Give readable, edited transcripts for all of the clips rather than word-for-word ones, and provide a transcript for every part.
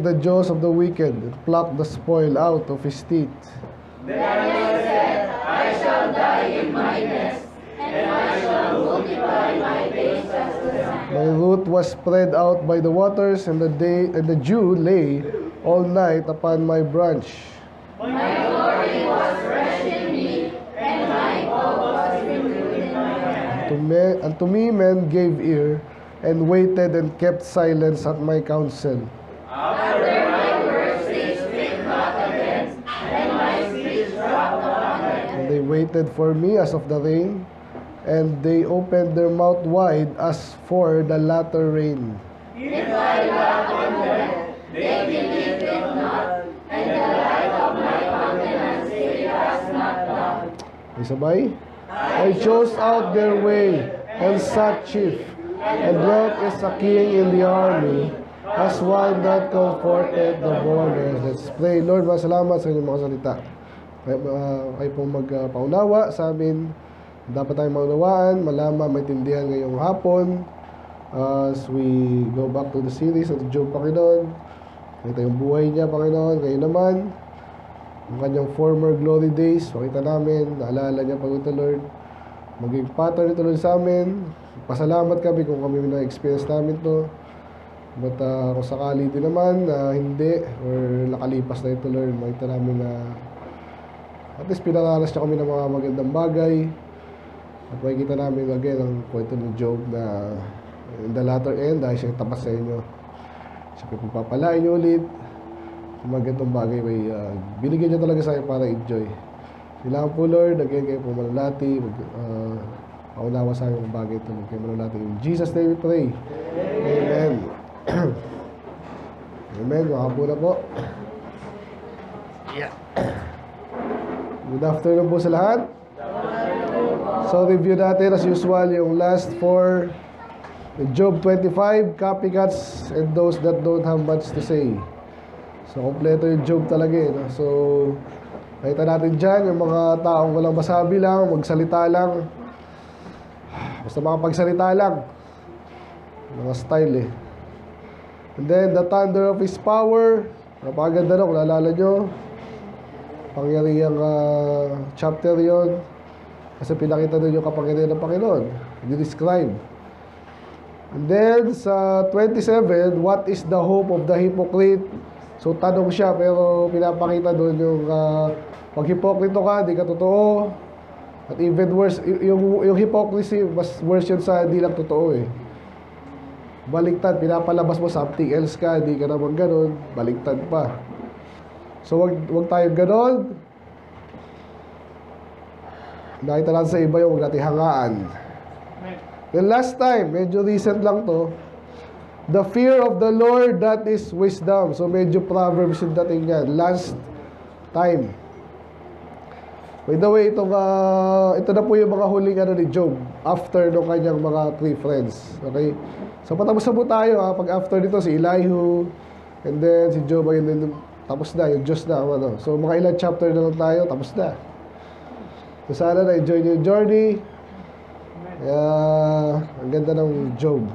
the jaws of the wicked, and plucked the spoil out of his teeth. Then I said, I shall die in my nest, and I shall multiply my days as the sand. My root was spread out by the waters, and the dew lay all night upon my branch. My glory was fresh in me, and my hope was renewed in my hand. Unto me men gave ear, and waited and kept silence at my counsel. After my words they spake not again, and my speech dropped upon them. And they waited for me as of the rain, and they opened their mouth wide as for the latter rain. If I laugh on them, they believed it not, and the light of my countenance they cast not down. May sabay? I chose out their way, and sat chief, and dwelt as a king in the army, as one that comforted the mourners. Let's pray. Lord, masalamat sa inyong mga salita. Kayo pong magpaunawa sa amin. Dapat tayong maunawaan, malaman, maintindihan ngayong hapon as we go back to the series of Job, Panginoon. Kita yung buhay niya, Panginoon. Ngayon naman, ang kanyang former glory days, makita namin, naalala niya, Panginoon, Lord. Maging pattern ito, Lord, sa amin. Pasalamat kami kung kami na-experience namin to. But kung sakali din naman na hindi or nakalipas na ito, Lord, makita namin na at least pinaranas niya kami ng mga magandang bagay. At makikita namin again ang kwento ni Job na in the latter end, dahil siya tapat sa inyo. Siya pagpapalain niyo ulit. Magandang bagay may binigyan niya talaga sa inyo para enjoy. Kailangan po, Lord, again kayo po manalati. Paunawa sa inyo ang bagay ito. Kayo manalati. In Jesus' name we pray. Amen. Amen. Makapo na po. Yeah. Good afternoon po sa lahat. So review natin as usual yung last four, Job 25, copycats, and those that don't have much to say. So kompleto yung Job talaga eh. No? So nakita natin dyan yung mga taong walang masabi lang, magsalita lang. Basta makapagsalita lang. Mga style eh. And then the thunder of his power. Napakaganda na kung naalala nyo. Pangyarihang chapter yon. Kasi pinakita doon yung kapangyarihan ng Panginoon. I-describe. And then sa 27, what is the hope of the hypocrite? So tanong siya pero pinapakita doon yung pag hipokrito ka, di ka totoo. At even worse, yung hypocrisy, mas worse yun sa di lang totoo eh. Baliktad, pinapalabas mo something else ka, di ka naman ganun, baliktad pa. So wag tayong ganon. Nakita natin sa iba yung huwag natin hangaan. The last time, medyo recent lang to, the fear of the Lord, that is wisdom. So medyo Proverbs yung dating yan. Last time. By the way, ito na po yung mga huling ni Job after ng kanyang mga three friends. Okay? So patapos na po tayo pag after nito si Elihu and then si Job and then tapos na, yung Diyos na. So mga ilang chapter na lang tayo, tapos na. So sana na-enjoy nyo yung journey. Ang ganda ng Job.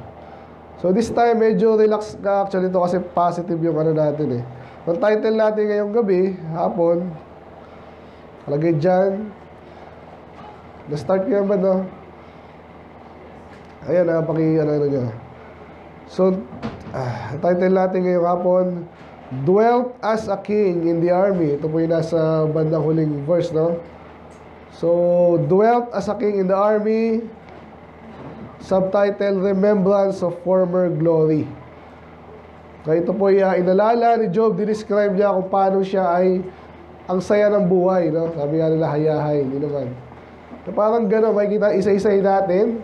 So this time, medyo relax ka actually ito kasi positive yung natin eh. Ang title natin ngayong gabi, hapon, lagay dyan. Na-start ko yan ba, no? Ayan, nyo. So, ang title natin ngayong hapon, dwelt as a king in the army. Ito po yung nasa bandang huling verse, no? So, dwelt as a king in the army. Subtitle, Remembrance of Former Glory. Kaya ito po yung inalala ni Job, dinescribe niya kung paano siya ay ang saya ng buhay, no? Sabi nga nila, hayahay, hindi naman. So, parang gano'n, makikita, isa-isay natin.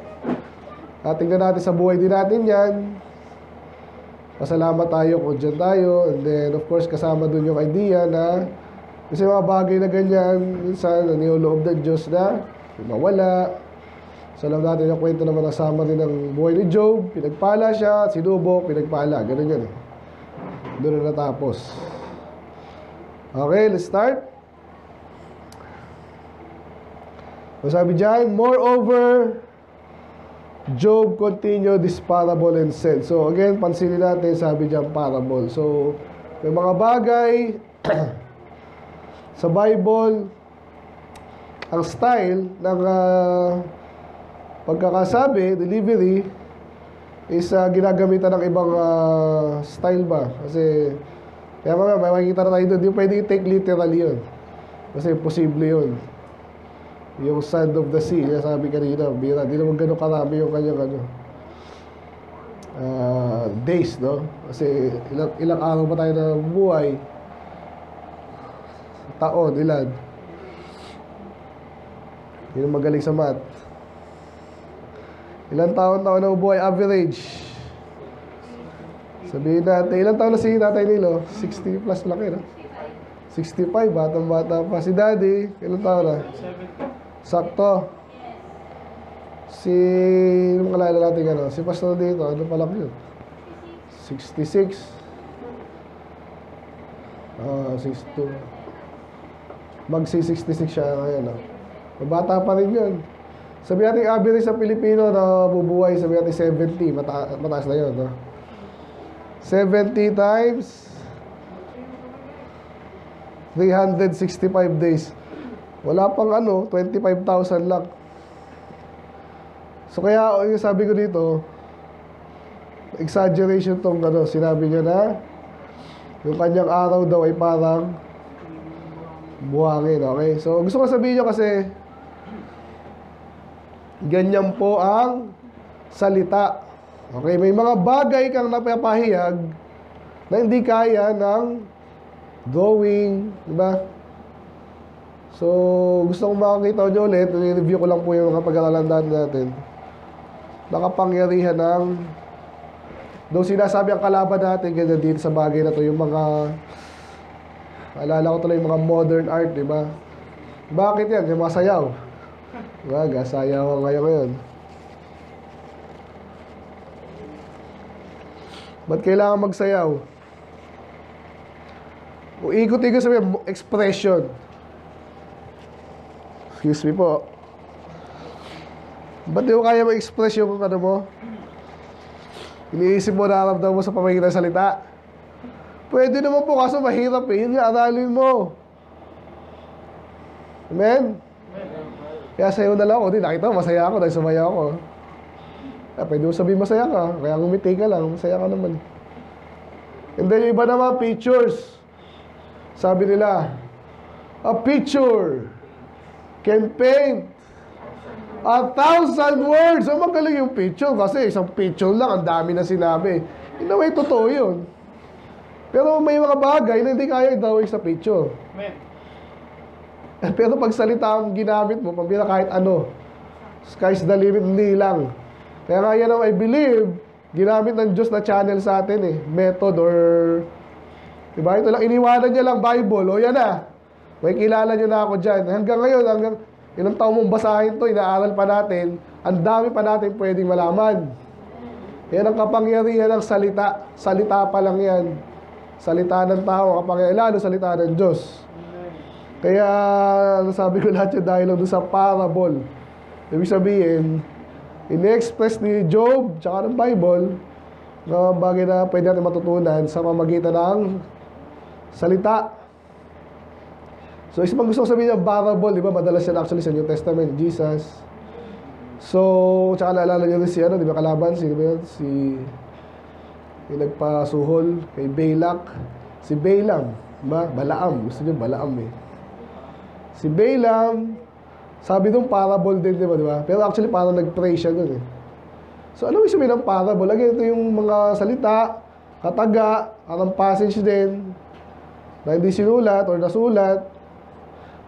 At tingnan natin sa buhay din natin yan. Pasalamat tayo kung dyan tayo. And then, of course, kasama dun yung idea na kasi mga bagay na ganyan, minsan, naniyoloob ng Diyos na mawala. So, alam natin yung kwento naman nasama rin ng buhay ni Job. Pinagpala siya, sinubok, pinagpala. Ganun yan eh. Doon na natapos. Okay, let's start. So, sabi dyan, moreover, Job continued this parable and said. So again, pansinin natin, sabi dyan parable. So May mga bagay sa Bible, ang style ng pagkakasabi, delivery, is ginagamitan ng ibang style ba? Kasi, kaya mga may makikita na tayo doon, hindi pwede i-take literally yun. Kasi posible yun. Yung sand of the sea, kaya sabi kanina, bira, di naman gano'ng karami yung kanyang days, no? Kasi ilang araw pa tayo na buhay. Taon, ilan? Yun ang magaling sa math. Ilang taon na buhay average? Sabihin natin, ilang taon na si Tatay Nilo? 60 plus laki, no? 65, batang-bata pa. Si Daddy, ilang taon na? Sakto. Si, ano kalala natin ano? Si Pastor dito, ano pa lang yun? 66. 62. Magsi-66 siya ngayon, no? Bata pa rin yun. Sabi natin average sa Pilipino na bubuhay, sabi natin 70. Mataas na yun, no? 70 times 365 days. Wala pang 25,000 lang. So kaya, yung sabi ko dito, exaggeration tong sinabi niya na yung kanyang araw daw ay parang buhangin, okay? So gusto ko sabihin niyo kasi ganyan po ang salita. Okay, may mga bagay kang napapahayag na hindi kaya ng drawing, di ba? So, gusto kong makakita nyo ulit, i-review ko lang po yung mga pag-aralan natin. Nakapangyarihan ng doon sinasabi ang kalaban natin ganyan dito sa bagay na to, yung mga alala ko tuloy yung mga modern art, di ba? Bakit yan? Yung mga sayaw. Diba? Gasayaw ngayon. Ba't kailangan magsayaw? Kung ikot-ikot sabi, expression. Excuse me po. Ba't di mo kaya mag-express yung mo? Iniisip mo, nararamdaman mo sa pamagitan ng salita. Pwede naman po, kaso mahirap eh. Yun nga, aralin mo. Amen? Kaya sayo na lang ako. Di, nakita mo, masaya ako dahil sumaya ako. Pwede mo sabihin masaya ka. Kaya ngumiti ka lang, masaya ka naman. And then yung iba naman, pictures. Sabi nila, a picture can paint 1,000 words. So magaling yung picture kasi isang picture lang, ang dami na sinabi. In a way, totoo yun. Pero may mga bagay na hindi kaya i-drawing sa picture. Amen. Pero pag salita ang ginamit mo, pambira kahit ano, sky's the limit, hindi lang. Kaya nga yan, I believe, ginamit ng Diyos na channel sa atin eh. Method or, diba? Ito lang, iniwanan niya lang Bible. O yan na. May kilala niyo na ako dyan. Hanggang ngayon, hanggang ilang taon mong basahin to, inaaral pa natin, ang dami pa natin pwedeng malaman. Yan ang kapangyarihan ng salita. Salita pa lang yan. Salita ng tao, kapangyarihan, lalo salita ng Diyos. Kaya, sabi ko lahat yung dahil lang doon sa parable. Ibig sabihin, ini-express ni Job, tsaka ng Bible, na bagay na pwede natin matutunan sa pamagitan ng salita. So, isang gusto ko sabihin yung parable, di ba? Madalas yan actually sa New Testament, Jesus. So, tsaka naalala nyo rin si, di ba, kalaban? Si yung nagpasuhol kay Balak. Si Balaam, di ba? Balaam. Gusto nyo, Balaam eh. Si Balaam, sabi doon parable din, di ba? Pero actually, parang nag-pray siya doon eh. So, ano yung sabihin ng parable? Again, ito yung mga salita, kataga, parang passage din, na hindi sinulat or nasulat.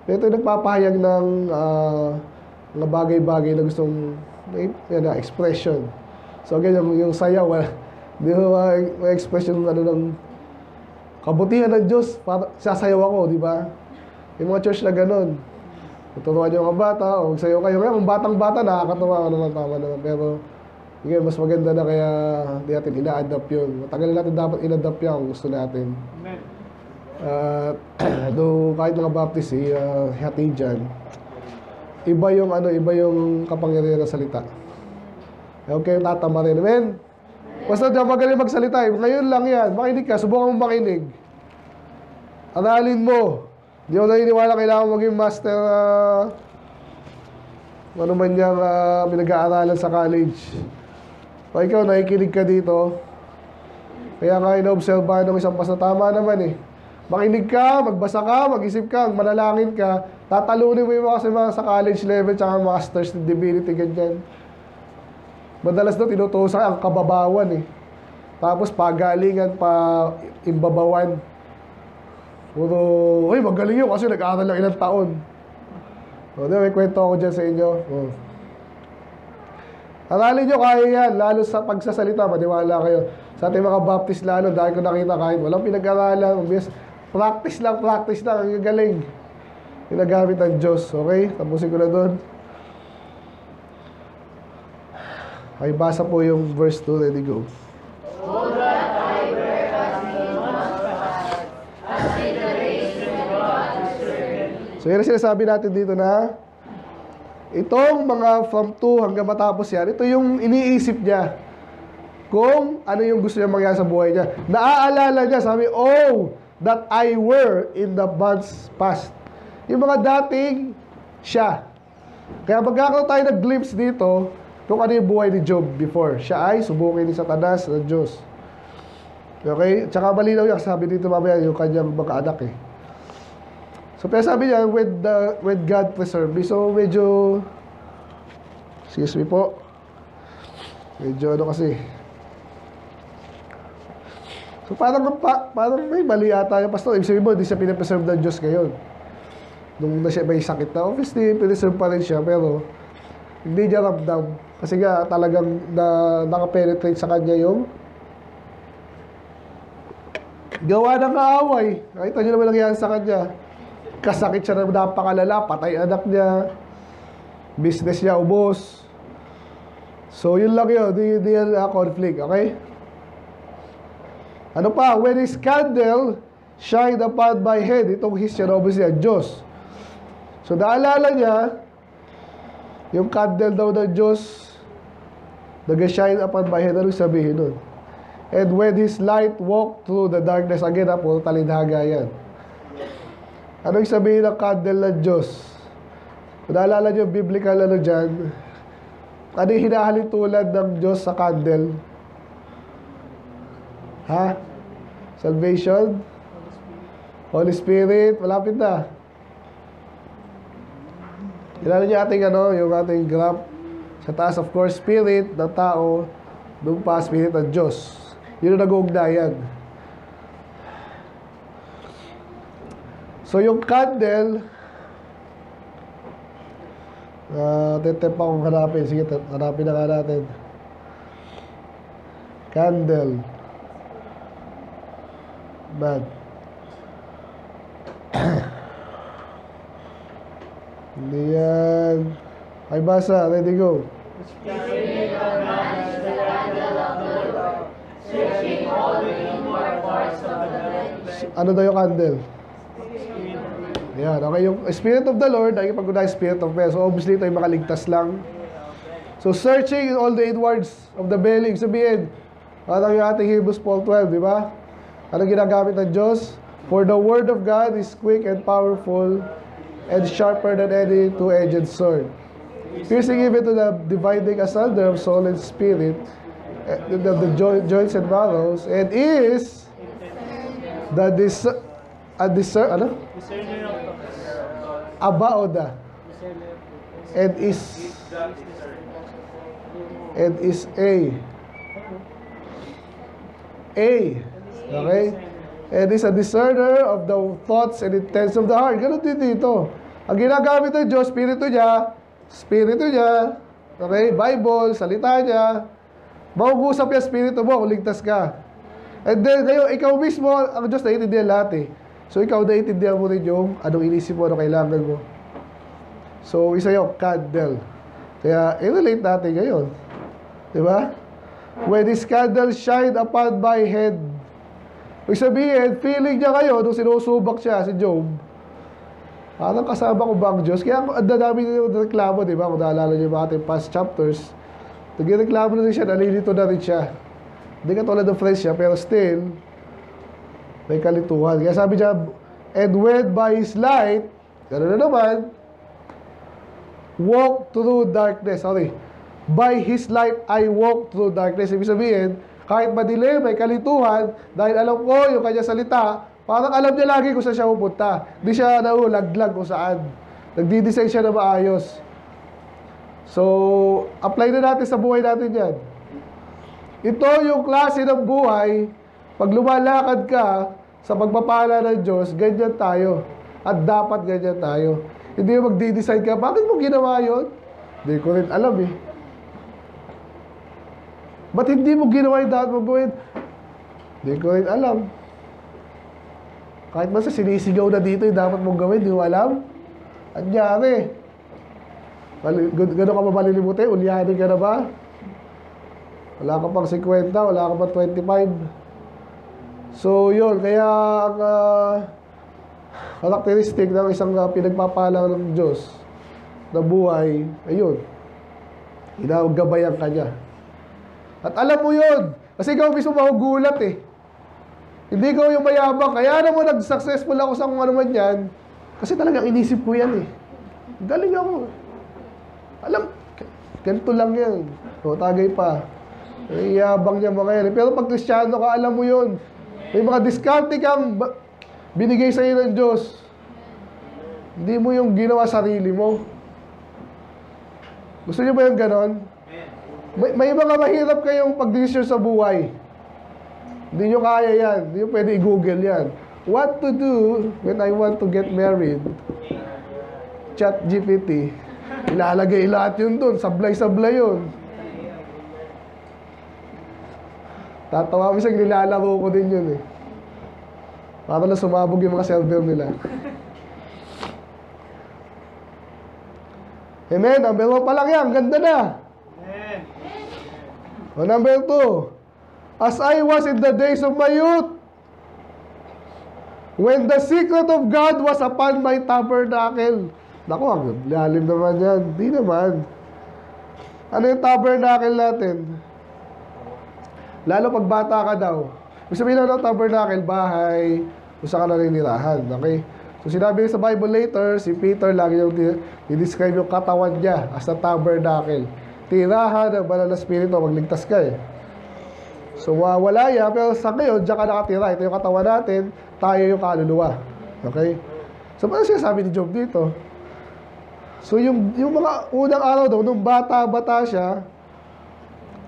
Pero ito yung nagpapahayag ng mga bagay-bagay na gustong expression. So, again, yung sayaw, di ba ma-express yung ng kabutihan ng Diyos, sasayaw ako, di ba? Yung mga church na ganun. Tuturuan nyo mga bata, o magsayaw kayo. Kaya kung batang-bata, nakakatawa ka naman, tama naman. Pero, again, mas maganda na kaya di natin ina-adapt yun. Matagal natin dapat ina-adapt yan kung gusto natin. Amen. Though kahit mga Baptist, hati dyan, iba yung kapangyarihan ng salita. Okay, tatama rin. Amen? Basta dyan magaling magsalita. Ngayon lang yan. Makinig ka. Subukan mong makinig. aralin mo. Hindi ako naniniwala kailangan maging master ano man yung pinag-aaralan sa college. O ikaw, nakikinig ka dito. Kaya ka ina-obserbahan ng isang pastor. Tama naman eh. Makinig ka, magbasa ka, mag-isip ka, manalangin ka. Tatalunin mo yung mga sa college level tsaka masters in divinity, ganyan. Madalas doon, tinutusan ang kababawan eh. Tapos pagalingan, pa imbabawan. Puro, uy, magaling yun kasi nag-aaral lang ilang taon. O, may kwento ako dyan sa inyo. O. Aralin nyo, kaya yan. Lalo sa pagsasalita, maniwala kayo. Sa ating mga Baptist lalo, dahil ko nakita kahit walang pinag-aralan. Practice lang. Ang galing. Ginagamit ng Diyos. Okay? Tapusin ko na doon. Okay, basa po yung verse 2. Ready, go. So, yan ang sinasabi natin dito na itong mga from 2 hanggang matapos yan, ito yung iniisip niya kung ano yung gusto niya mangyari sa buhay niya. Naaalala niya, sabi, oh, that I were in the months past. Yung mga dating siya. Kaya magkakaroon tayo ng glimpse dito kung ano yung buhay ni Job before. Siya ay subukin ni Satanas ng Diyos. Okay? Tsaka malinaw yan, sabi dito mamaya yung kanyang mga anak eh. So, pero sabi niya, when God preserved me. So, medyo, excuse me po. Medyo ano kasi. So, parang may mali ata yung pastor. Ibig sabihin mo, hindi siya pinapreserve ng Diyos ngayon. Nung na siya may sakit na, obviously, pinapreserve pa rin siya, pero hindi niya ramdam. Kasi nga, talagang nakapenetrate sa kanya yung gawa ng kaaway. Nakita niyo naman nangyari sa kanya. Kasakit siya na napakalala, patay anak niya, business niya ubos. So, yun lang yun, di conflict, okay? Ano pa? When his candle shined upon my head, itong his yan, obviously, ang Diyos. So, naalala niya, yung candle daw ng Diyos, nag-shine upon my head, anong sabihin nun? And when his light walked through the darkness, again, puro talindhaga yan. Anong sabihin ng candle ng Diyos? Kung naalala nyo, biblical ano dyan, ano yung hinahalin tulad ng Diyos sa candle? Ha? Salvation? Holy Spirit? Malapit na. Ilala nyo ating yung ating graph. Sa taas, of course, Spirit ng tao, doon pa, Spirit ng Diyos. Yun ang nag-uugnayan. So, yung candle, tetep akong hanapin. Sige, hanapin na nga natin. Candle. Bad. Hindi yan. Ay, basa. Ready, go. Spirit of man is the candle of the Lord, searching all the inward parts of the flesh. Ano daw yung candle? Ayan, okay. Yung Spirit of the Lord, ay pag-unahin Spirit of man. So, obviously, ito yung makaligtas lang. So, searching in all the inwards of the belly. Sabihin, parang yung ating Hebrews 12, di ba? Ano ginagamit ng Diyos? For the word of God is quick and powerful and sharper than any two-edged sword, piercing even to the dividing asunder of soul and spirit, the joints and marrows, and is the Abaoda, and is okay? And is a discerner of the thoughts and intents of the heart. Ganun din dito. Ang ginagamit ng Diyos, spirito niya, okay? Bible, salita niya. Maugusap yung spirito mo kung ligtas ka. And then, ikaw mismo, ang Diyos naiintindihan lahat eh. So, ikaw naiintindihan mo rin yung anong inisip mo, anong kailangan mo. So, isa yung candle. Kaya, i-relate natin ngayon. Diba? When his candle shined upon my head. Ibig sabihin, feeling niya ngayon, nung sinusubak siya, si Job, parang kasama ko ba ang Diyos? Kaya ang dami yung reklamo, di ba? Kung naalala niyo yung ating past chapters, nagreklamo na rin siya, nalilito na rin siya. Hindi ka tulad ng friends siya, pero still, may kalituhan. Kaya sabi niya, And when by His light, gano'n na naman, walk through darkness. Sorry. By His light, I walk through darkness. Ibig sabihin, kahit madilim, may kalituhan, dahil alam ko yung kanya salita, parang alam niya lagi kung saan siya pupunta. Hindi siya naulaglag kung saan. Nagdi-design siya na maayos. So, apply na natin sa buhay natin yan. Ito yung klase ng buhay, pag lumalakad ka sa pagpapala ng Diyos, ganyan tayo. At dapat ganyan tayo. Hindi yung magdi-decide ka, bakit mo ginawa yun? Hindi ko rin alam eh. Ba't hindi mo ginawa yung dapat mo gawin? Hindi ko rin alam. Kahit man sa sinisigaw na dito yung dapat mong gawin, di mo alam? Anyari. Gano'n ka ba malilimutin? Ulyanin ka na ba? Wala ka pang 50, wala ka pang 25. So, yun. Kaya, ang karakteristik ng isang pinagpapalang ng Diyos na buhay, ayun. Ginagabayan ka niya. At alam mo yun. Kasi ikaw mismo mahugulat eh. Hindi ikaw yung mayabang. Kaya naman nag-successful ako sa kung ano man yan. Kasi talagang inisip ko yan eh. Galing ako. Alam, ganito lang yan. O, tagay pa. Ay, yabang niya mga yan. Pero pag Kristiyano ka, alam mo yun. May mga diskarte kang binigay sa iyo ng Diyos. Hindi mo yung ginawa sarili mo. Gusto niyo ba yung ganon? May mga mahirap kayong pag-decision sa buhay. Hindi nyo kaya yan. Hindi nyo pwede i-google yan. What to do when I want to get married? ChatGPT. Ilalagay lahat yun dun. Sablay-sablay yun. Tatawa, minsan nilalaro ko din yun eh. Para na sumabog yung mga server nila. Amen. Number 1 pa lang yan. Ganda na. O, number 2. As I was in the days of my youth, when the secret of God was upon my tabernacle. Naku, ang lalim naman yan. Di naman. Ano yung tabernacle natin? Lalo pag bata ka daw. Ibig sabihin lang ng tabernacle, bahay, kung saan ka naninirahan. Okay? So sinabi sa Bible later, si Peter lagi yung i-describe yung katawan niya as a tabernacle. Tirahan ng banal na spirito, magligtas ka eh. So wala yan, pero sa ngayon, diyan ka nakatira. Ito yung katawan natin, tayo yung kaluluwa. Okay? So paano sinasabi ni Job dito? So yung mga unang araw daw, nung bata-bata siya,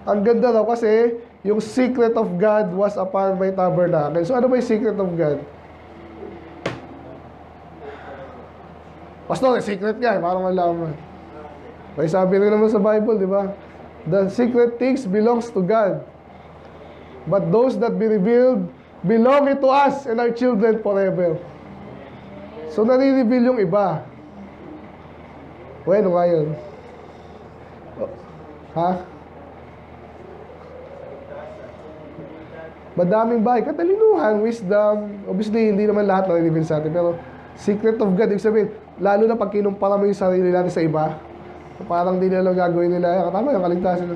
ang ganda daw kasi yung secret of God was upon my tabernacle. So ano ba yung secret of God? Pastor, secret nga eh, parang malaman. May sabi rin naman sa Bible, di ba? The secret things belongs to God. But those that be revealed belong to us and our children forever. So nare-reveal yung iba. Bueno, ngayon. Ha? Madaming bagay. Katalinuhan, wisdom. Obviously, hindi naman lahat nare-reveal sa atin. Pero secret of God, ibig sabihin, lalo na pag kinumpara mo yung sarili natin sa iba, parang di nila gagawin nila. Tama yung kaligtasan.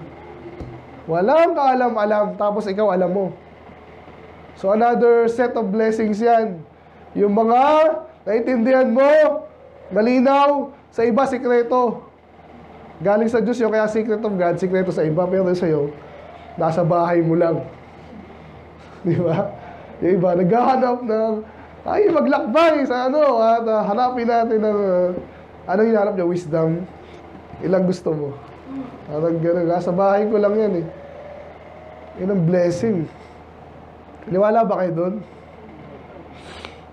Walang kaalam-alam, tapos ikaw alam mo. So another set of blessings yan. Yung mga naintindihan mo, malinaw, sa iba, sikreto. Galing sa Diyos yun, kaya secret of God, sikreto sa iba, pero sa'yo, nasa bahay mo lang. Di ba? Yung iba, naghahanap ng, ay, maglakbay sa ano, at hanapin natin ng, ano yung hanap niya? Wisdom. Ilang gusto mo? Parang gano'n. Nasa bahay ko lang yan eh. Yun ang blessing. Niwala ba kayo doon?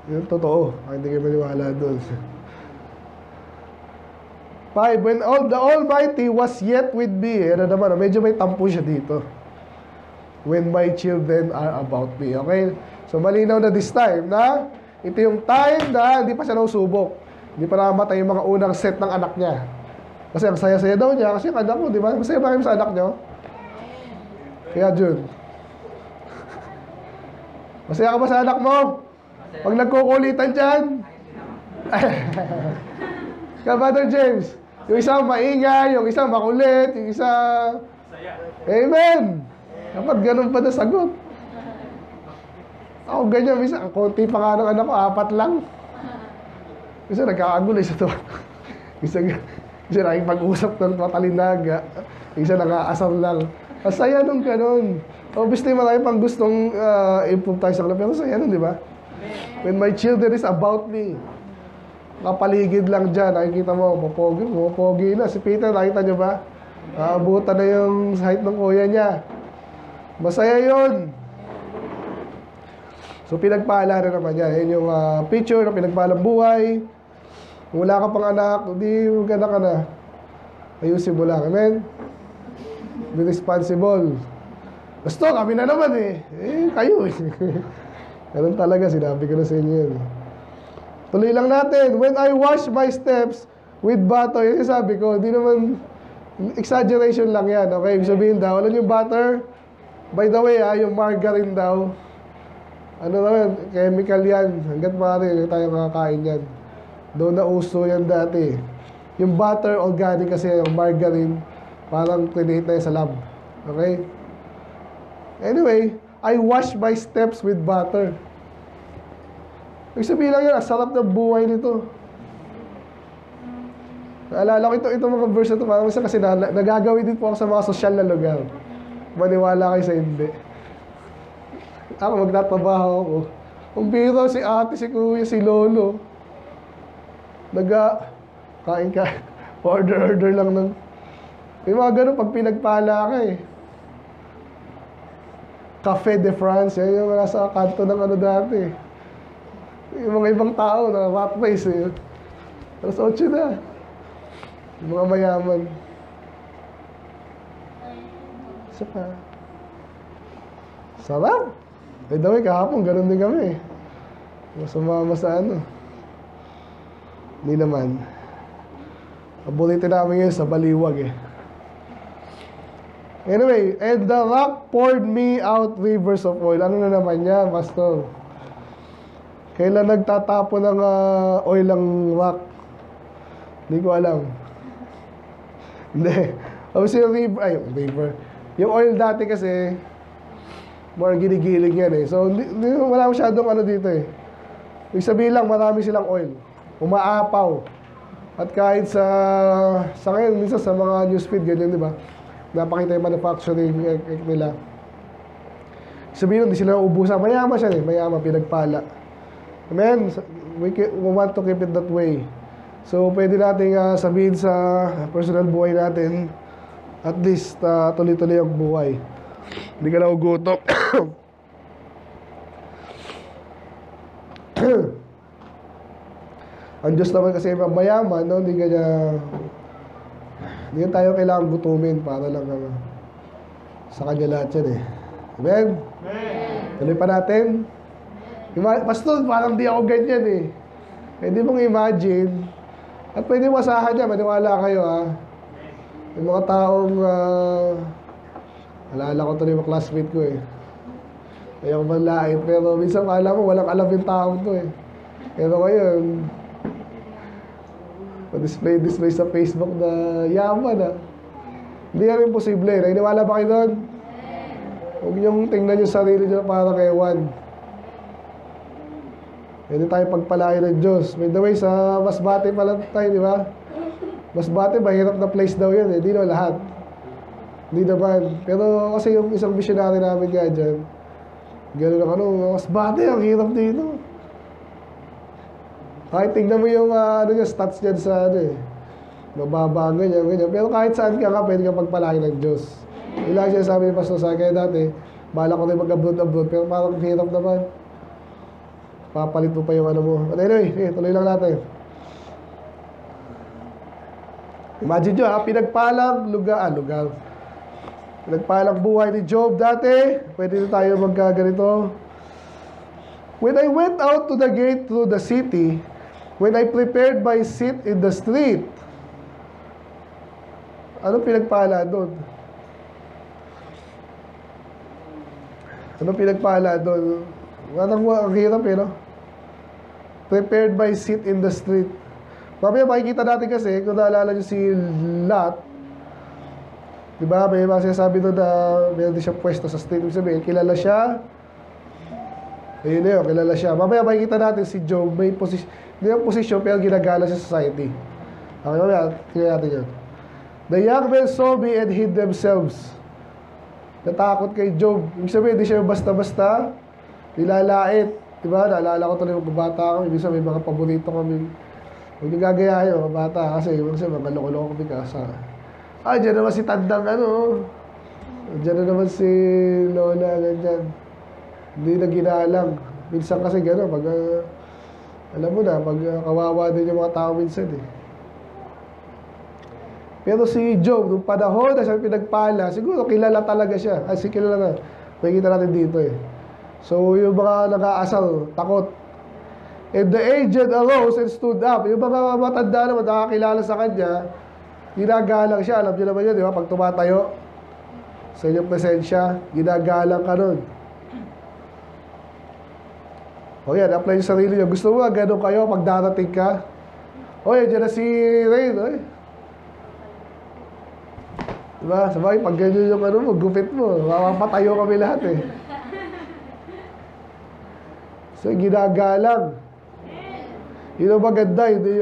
Yun, totoo. Hindi kayo maniwala doon. 5. When the Almighty was yet with me. Ano naman, medyo may tampo siya dito. When my children are about me. Okay? So, malinaw na this time na ito yung time na hindi pa siya nausubok. Hindi pa namatay yung mga unang set ng anak niya. Kasi ang saya-saya daw niya. Kasi ang anak mo, di ba? Masaya ba kayo sa anak niyo? Kaya, Jun. Masaya ka ba sa anak mo? Pag nagkukulitan dyan. Kaya, Brother James, yung isa maingay, yung isa makulit, yung isa... Amen! Dapat ganun pa na sagot. Ako ganyan, minsan, ang konti pa nga ng anak ko, 4 lang. Kasi nagkakagulo isa to. Isa nakipag-usap ng matalinaga. Isa nakaasar lang. Masaya nung ganun. Obviously, marami pang gustong improve tayo sa kanila. Pero saya nun, di ba? When my children is about me. Kapaligid lang dyan. Nakikita mo, popogi na. Si Peter, nakita nyo ba? Naabutan na yung height ng kuya niya. Masaya yun. So, pinagpala na naman yan. Yan yung picture ng pinagpalang buhay. Kung wala ka pang anak, hindi maganda ka na. Ayusin mo lang. Amen? Be responsible. Gusto, kami na naman eh. Kayo eh. Ganun talaga, sinabi ko na sa inyo yun. Tuloy lang natin. When I wash my steps with butter, yung sabi ko, hindi naman, exaggeration lang yan. Okay, ibig sabihin daw, alam yung butter? By the way, yung margarine daw, ano naman, chemical yan. Hanggat maaari, tayo makakain yan. Doon na uso yan dati. Yung butter, organic kasi, yung margarine, parang create na yan sa lab. Okay? Anyway, I wash my steps with butter. Ibig sabihin lang yan, sarap ng buhay nito. Naalala ko ito mga verse na ito, parang isa kasi nagagawin din po ako sa mga sosyal na lugar. Maniwala kayo sa hindi. Ako magtatrabaho ako. Kung biro si ate, si kuya, si lolo, kain ka, order lang ng... May mga ganun pag pinagpala ka eh. Café de France, yan yung nasa kanto ng ano dati. Yung mga ibang tao na rat race eh. Alas 8 na. Yung mga mayaman. Isa pa. Sarap! By the way, kahapon, ganun din kami eh. Sumama sa ano. Hindi naman. Paborito namin yun sa baliwag eh. Anyway, and the rock poured me out rivers of oil. Ano na naman yan, Pastor? Kailan nagtatapon ng oil ang rock? Hindi ko alam. Hindi. Obviously, river. Yung oil dati kasi, more ginigiling yan eh. So, wala masyadong ano dito eh. Ibig sabihin lang, marami silang oil. Umaapaw. At kahit sa ngayon, minsan sa mga newsfeed, ganyan, di ba? Napakita yung manufacturing nila. Sabihin, hindi sila ubusan. Mayaman siya eh. Mayaman, pinagpala. Amen? We want to keep it that way. So, pwede nating sabihin sa personal buhay natin, at least tuloy-tuloy ang buhay. Hindi ka na ugutok. Ang Diyos naman kasi mayaman, no? Hindi tayo kailangan gutumin para lang sa kanya lahat yan eh. Amen? Tuloy pa natin. Pastor, parang di ako ganyan eh. Pwede mong imagine. At pwede mo asahan niya, maniwala kayo ha. Yung mga taong, alala ko ito yung mga classmate ko eh. Ayaw ko manlait, pero minsan akala mo walang alam yung taong to eh. Pero ngayon, display sa Facebook na yaman ah. Hindi yan imposible. Naniniwala ba kayo doon? Huwag niyong tingnan yung sarili niyo para kay Juan. Pwede tayo pagpalain ng Diyos. By the way, sa Masbate pala tayo, di ba? Masbate, mahirap na place daw yan eh. Hindi naman lahat. Hindi naman. Pero kasi yung isang missionary namin nga dyan, gano'n na Masbate, ang hirap dito. Kahit tingnan mo yung stats niyan sa mababa, ganyan. Pero kahit saan ka pwede ka pagpalain ng Diyos. Ilang siya sabi ni Pastor sa akin dati, bala ko rin mag-abroad, pero parang hirap naman. Papalit mo pa yung ano mo. But anyway, tuloy lang natin. Imagine nyo pinagpalang lugar. Pinagpalang buhay ni Job dati. Pwede na tayo magkaganito. When I went out to the gate through the city, when I prepared my seat in the street. Ano pinagpala doon? Ano pinagpala doon? Ang hirap eh, no? Prepared my seat in the street. Mamaya makikita natin kasi, kung naalala nyo si Lot, diba, may mga sinasabi doon na meron din siya pwesto sa street. Ibig sabihin, kilala siya, Ayun na yun, kilala siya. Mamaya makikita natin si Job, may posisyon, hindi yung posisyon, pero ginagala sa society. Okay, mamaya, tingnan natin yun. The young men saw me and hid themselves. Natakot kay Job. Ibig sabihin, hindi siya basta-basta nilalait. Diba? Naalala ko tuloy yung bata ko. Ibig sabihin, may mga paborito kami. Huwag niyo gagayahin yung mga bata. Kasi ibig sabihin, mga loko-loko kami kasa. Diyan naman si Tandang ano. Diyan na naman si Lola. Ganyan. Hindi na ginalang. Minsan kasi gano'n. Pag, alam mo na, pag kawawa din yung mga tao minsan eh. Pero si Job, nung panahon na siya pinagpala, siguro kilala talaga siya. Ay, kilala na. Makikita natin dito eh. So, yung mga nag-aasal, takot. And the aged arose and stood up. Yung mga matanda naman, nakakilala sa kanya, ginagalang siya. Alam niyo naman yun, di ba? Pag tumatayo sa inyong presensya, ginagalang ka nun. O yan, apply yung sarili niyo. Gusto mo ba, ganun kayo pag darating ka? O yan, dyan na si Rain. Oy. Diba? Sabay, pag ganyan yung ano mo, gupit mo, mapapatayo kami lahat eh. So, ginagalang. Yun ang maganda, hindi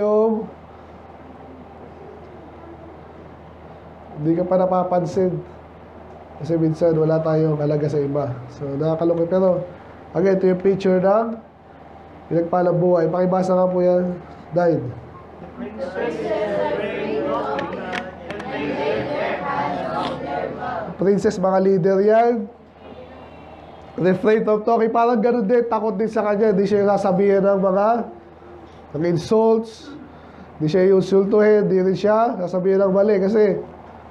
ka pa napapansin. Kasi minsan, wala tayong halaga sa iba. So, nakakalungkot. Pero, again, ito yung picture ng pinagpalang buhay. Pakibasa nga po yan. Died. Princess, mga leader yan. Refrain of talking, parang ganun din, takot din sa kanya. Hindi siya yung sasabihin ng mga insults. Hindi siya yung insultuhin. Hindi rin siya sasabihin ng mali. Kasi,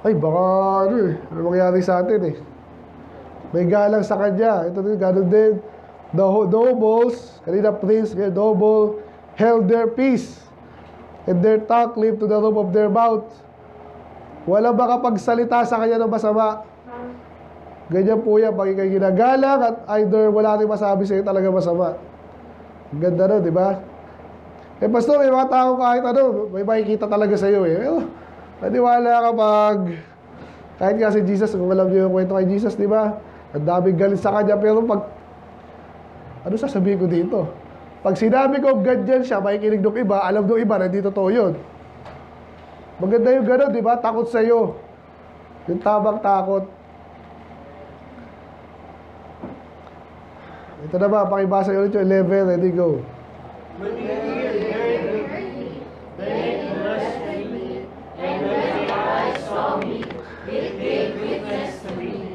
ay baka ano mangyari sa atin eh. May galang sa kanya. Ito din, ganun din. The nobles, kanina prince, the noble, held their peace. And their tongue cleaved to the roof of their mouth. Walang makapagsalita sa kanya ng masama. Ganyan po yan, pag ikay ginagalang at either wala rin masabi sa'yo talaga masama. Ganda no, di ba? Eh, pastor, may mga tao kahit ano, may makikita talaga sa'yo eh. Pero, naniwala ka kahit nga si Jesus, kung alam niyo yung kwento kay Jesus, di ba? Ang daming galit sa kanya, pero pag, ano sasabihin ko dito? Pag sinabi ko ganyan siya, makikinig ng iba, alam ng iba, nandito to yun. Maganda yung gano'n, di ba? Takot sa'yo. Yung tamang takot. Ito na ba, pakibasa ulit yung 11, ready, go. When you hear me, then you must me, and when your eyes saw me, it gave witness to me.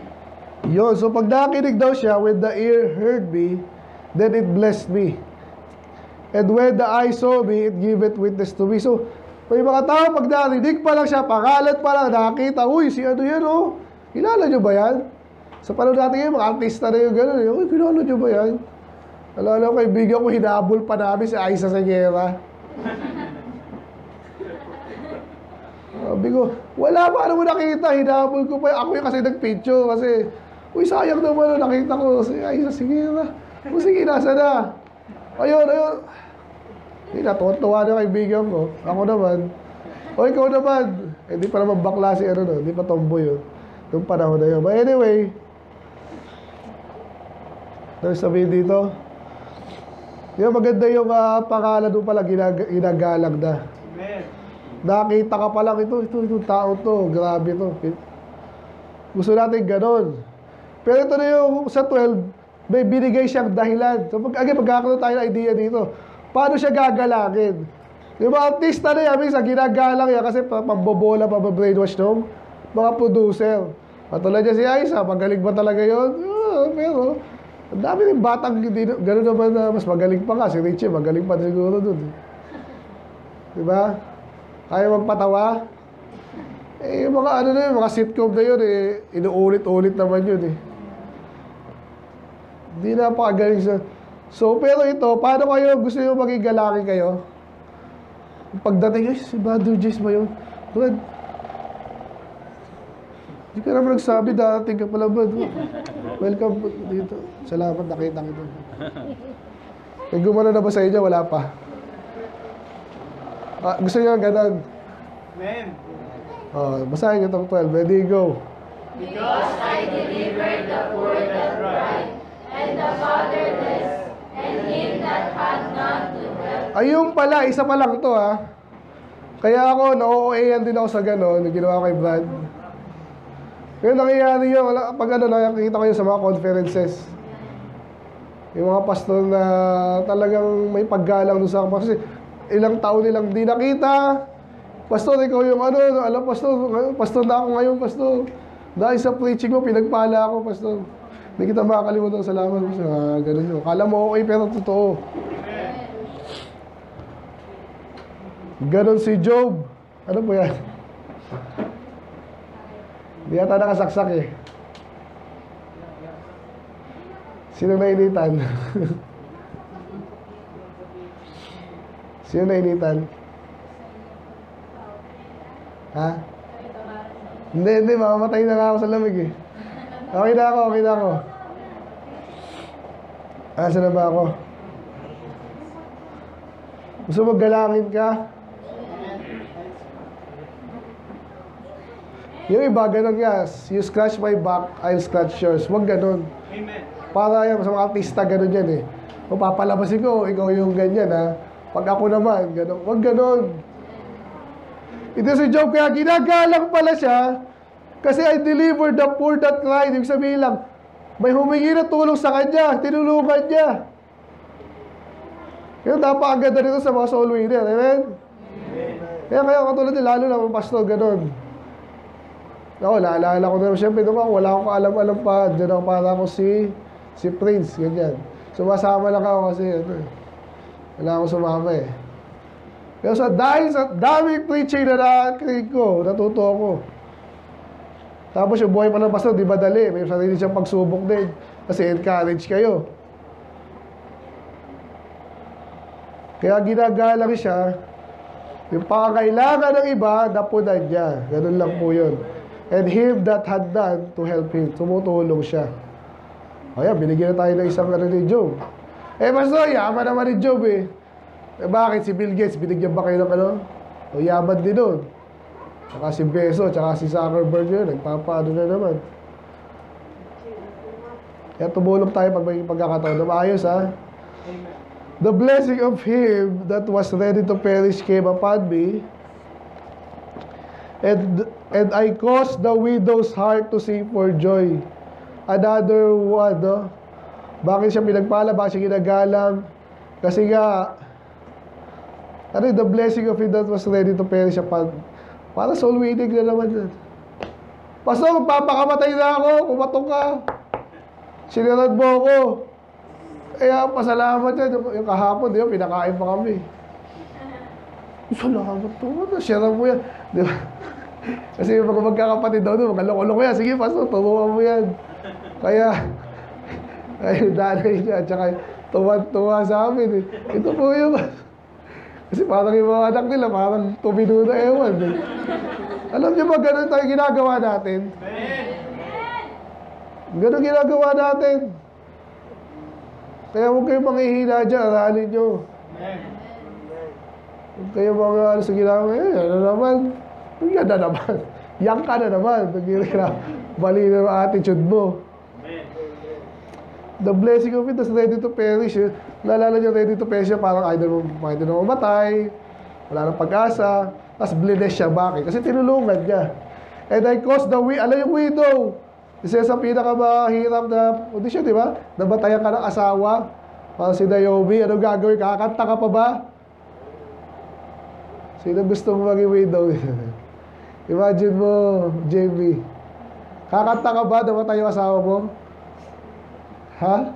Yun, so pag nakinig daw siya, when the ear heard me, then it blessed me. And when the eye saw me, it gave it witness to me. So, may mga tao, pag narinig pa lang siya, pangalan pa lang, nakakita, uy, si ano yan, oh. Kilala nyo ba yan? Sa panahon natin ngayon, mga artista na yung gano'n. Uy, kilala nyo ba yan? Alala ko, kaibigan ko, hinabol pa namin si Aiza Seguera. Sabi ko, wala pa, ano mo nakita? Hinabol ko pa. Ako yung kasi nagpicture kasi, uy, sayang naman, nakita ko si Aiza Seguera. O sige, nasa na? Ayun. Hindi, natuwa na kaibigan ko. Ako naman. O, ikaw naman. Hindi pa naman bakla si ano, no? Hindi pa tomboy yun. Noong panahon na yun. But anyway, sabihin dito, yung maganda yung pangalan doon pala, ginagalang na. Amen. Nakita ka pa lang, itong tao to, grabe to. Gusto natin ganon. Pero ito na yung sa 12, may binigay siyang dahilan. So magkakaroon tayo ng idea dito. Paano siya gagalangin? Yung mga artista na yan, minsan ginagalang yan kasi pambobola, pambabrainwash nung mga producer. Patulad niya si Aiza, magaling ba talaga yun? Pero, ang dami rin batang, gano'n naman na mas magaling pa nga. Si Richie, magaling pa siguro dun. Diba? Kaya magpatawa. Eh, yung mga ano na yun, mga sitcom na yun, eh, inuulit-ulit naman yun, eh. Hindi napakagaling sa... So, pero ito, paano kayo, gusto nyo maging galaki kayo? Pagdating, si Brother Jace ba yun? Brad, hindi ka naman nagsabi, darating ka pala ba? Welcome dito. Salamat, nakita kita. Eh, gumana na ba sa inyo? Wala pa. Gusto nyo ganun? Amen. Basahin nyo itong 12. Ready, go. Because I delivered the poor that cried, and the fatherless, him that had none to help. Ayun pala, isa pa lang to ha. Kaya ako, na-OA-an din ako sa gano'n, yung ginawa kay Brad. Yung nangyayari yun, pag ano, nakikita ko yun sa mga conferences. Yung mga pastor na talagang may paggalang doon sa kasi ilang taon nilang di nakita. Pastor, ikaw yung ano, alam pastor na ako ngayon, pastor. Dahil sa preaching mo, pinagpala ako, pastor. Hindi kita makakalimutan, salamat. Ganun yun. Kala mo okay, pero totoo. Ganon si Job. Ano po yan? Hindi yata nakasaksak eh. Sino nainitan? Sino nainitan? Ha? Hindi, mamamatay na nga ako sa lamig eh. Okay na ako. Asa na ba ako? Gusto mo galangin ka? Yung iba, ganun nga. You scratch my back, I'll scratch yours. Huwag ganun. Amen. Para yan, sa mga artista, ganun yan eh. Kung papalabasin ko, ikaw yung ganyan ha. Pag ako naman, ganun. Huwag ganun. Ito si Job, kaya ginagalang pala siya. Kasi I delivered the poor that cried. Ibig sabihin lang, may humingi na tulong sa kanya. Tinulungan niya. Kaya napakaganda nito sa mga soul winner. Amen? Kaya katulad din, lalo na mga pastor, ganun. Ako, naalala ko na siyempre doon ako, wala akong alam-alam pa. Diyan ako para ako si Prince, ganyan. Sumasama lang ako kasi, wala akong sumama eh. Pero dahil sa daming preaching na nakikinig ko, natuto ako. Tapos yung buhay pa ng pastor, di ba dali? May sarili siyang pagsubok din. Kasi encourage kayo. Kaya ginagalang siya, yung pangangailangan ng iba, napunan niya. Ganun lang po yun. And him that had done to help him. Tumutulong siya. Ayan, binigyan na tayo ng isang ni Job. Pastor, yaman naman ni Job eh. Bakit si Bill Gates, binigyan ba kayo ng ano? O yaman din nun. Tsaka si Bezos, tsaka si Zuckerberg yun. Nagpapaano na naman. Kaya tumulong tayo pag may pagkakataon. Na maayos ha. The blessing of him that was ready to perish came upon me. And I caused the widow's heart to sing for joy. Another one, no? Bakit siya pinagpala? Bakit siya ginagalang? Kasi nga, the blessing of him that was ready to perish upon. Para soul winning na naman yan. Pastor, magpapakamatay na ako. Kumatong ka. Sinunod mo ako. Kaya pasalamat yan. Yung kahapon, di ba, pinakain pa kami. Salamat to. Share mo yan. Di ba? Kasi yung mga magkakapatid daw doon, magaloko-loko yan. Sige, pastor, turuan mo yan. Kaya, ay, nanay niya, tsaka tuwa sa amin eh. Ito po yun. Kasi parang yung mga anak nila, parang tumino na ewan eh. Alam niyo ba, ganun tayo ginagawa natin? Ganun ginagawa natin. Kaya huwag kayong manghihina dyan, aralin nyo. Huwag kayong mga ano sa ginagawa, ano naman? Yan na naman. Yang ka na naman. Bali na yung attitude mo. The blessing of it is ready to perish. Naalala niyo, ready to perish siya, parang either na mamatay, wala nang pag-asa, tapos blessed siya. Bakit? Kasi tinulungan niya. And I caused the alam yung widow. Isa sa pinakamahirap na kondisyon, di ba? Nabatayan ka ng asawa. Parang si Naomi, anong gagawin? Kakanta ka pa ba? Sino gusto mo maging widow? Imagine mo, JB. Kakanta ka ba? Namatay yung asawa mo? Ha?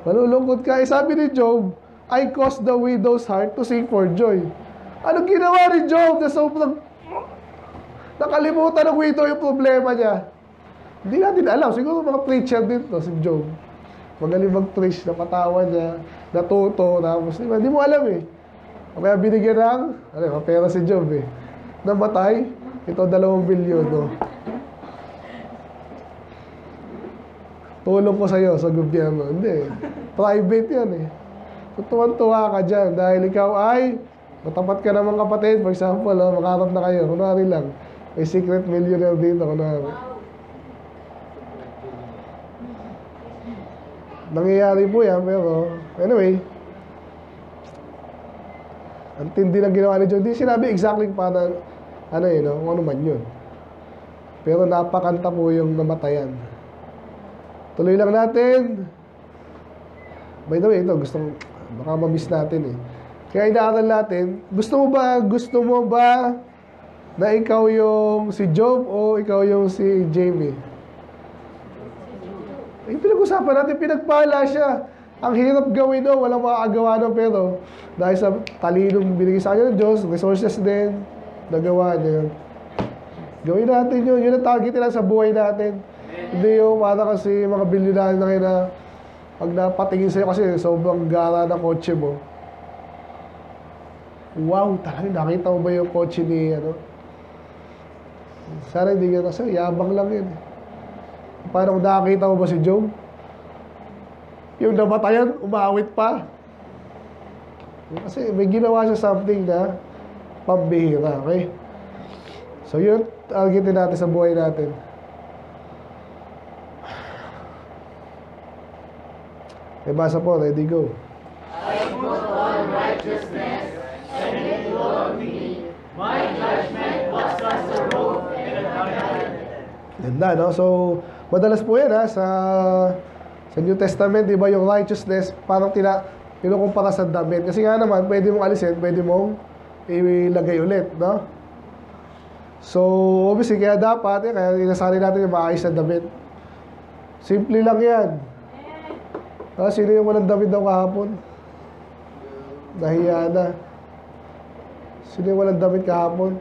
Malulungkot ka. Sabi ni Job, I caused the widow's heart to sing for joy. Anong ginawa ni Job? Nakalimutan ng widow yung problema niya. Hindi natin alam. Siguro mga preacher din to, si Job. Magaling mag-preach, napatawa niya, natuto, tapos, hindi mo alam eh. Kaya binigyan ng, pera si Job eh. Namatay, ito 2 bilyon, no? Tulong ko sa'yo sa gobyerno. Hindi. Private yan eh. Tutuwan-tuwa ka dyan dahil ikaw ay matapat ka naman kapatid. For example, makaharap na kayo. Kunwari lang. May secret millionaire dito. Kunwari. nangyayari po yan, pero anyway, ang tindi ng ginawa ni John. Hindi sinabi exactly para, kung ano man yun. Pero napakanta po yung namatayan. Tuloy lang natin. By the way, ito, baka ma-miss natin eh. Kaya inaaral natin, gusto mo ba na ikaw yung si Job o ikaw yung si Jamie? Yung pinag-usapan natin, pinagpala siya. Ang hirap gawin doon, walang makakagawa doon, pero dahil sa talinong binigay sa kanya ng Diyos, resources din, nagawa niya yun. Gawin natin yun. Yun ang target nila sa buhay natin. Hindi yung para kasi mga bilyonaryo na kayo na pag napatingin sa'yo kasi sobrang gara na kotse mo. Wow, talagang nakita mo ba yung kotse ni, Sana hindi ka kasi, yabang lang yun. Paano kung nakakita mo ba si Job? Yung namatayan, umawit pa. Kasi may ginawa siya something na pambihira, okay? So yun, targetin natin sa buhay natin. May basa po, ready, go. I put on righteousness, and it will be. My judgment was as a robe and a garment. Ganda, no? So, madalas po yan, sa New Testament, di ba, yung righteousness, parang kinukumpara sa damit. Kasi nga naman, pwede mong alisin, pwede mong ilagay ulit, no? So, obviously, kaya dapat, kaya inasali natin yung maayos na damit. Simple lang yan. Sino yung walang damit daw kahapon? Nahiya na. Sino yung walang damit kahapon?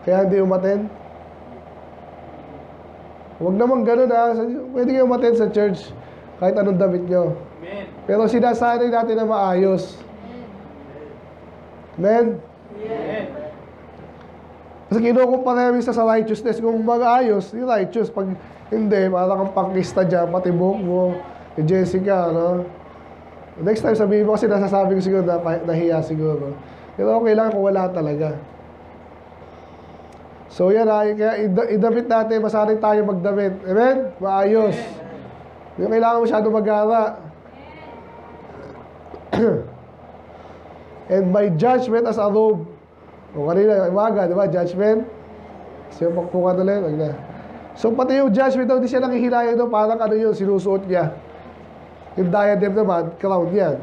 Kaya hindi umaten? Huwag naman ganun, Pwede kayo umaten sa church kahit anong damit nyo. Pero sinasanay natin na maayos. Amen? Kasi kinukumpara namin sa righteousness. Kung mag-ayos, yung righteous. Pag hindi, parang kang pangkista dyan, pati buhok mo, ni Jessica, Next time sabihin mo kasi nasasabi ko siguro na nahiya siguro. Pero okay lang kung wala talaga. So yan kaya idamit natin, masanay tayo magdamit. Amen? Maayos. Hindi kailangan masyado mag-ara. And my judgment as a robe. O kanina, umaga, di ba? Judgment. Siya pagpukan na lang. So pati yung judgment daw, di siya nangihilayang daw, parang yun, sinusuot niya. Yung diadem naman, crown yan.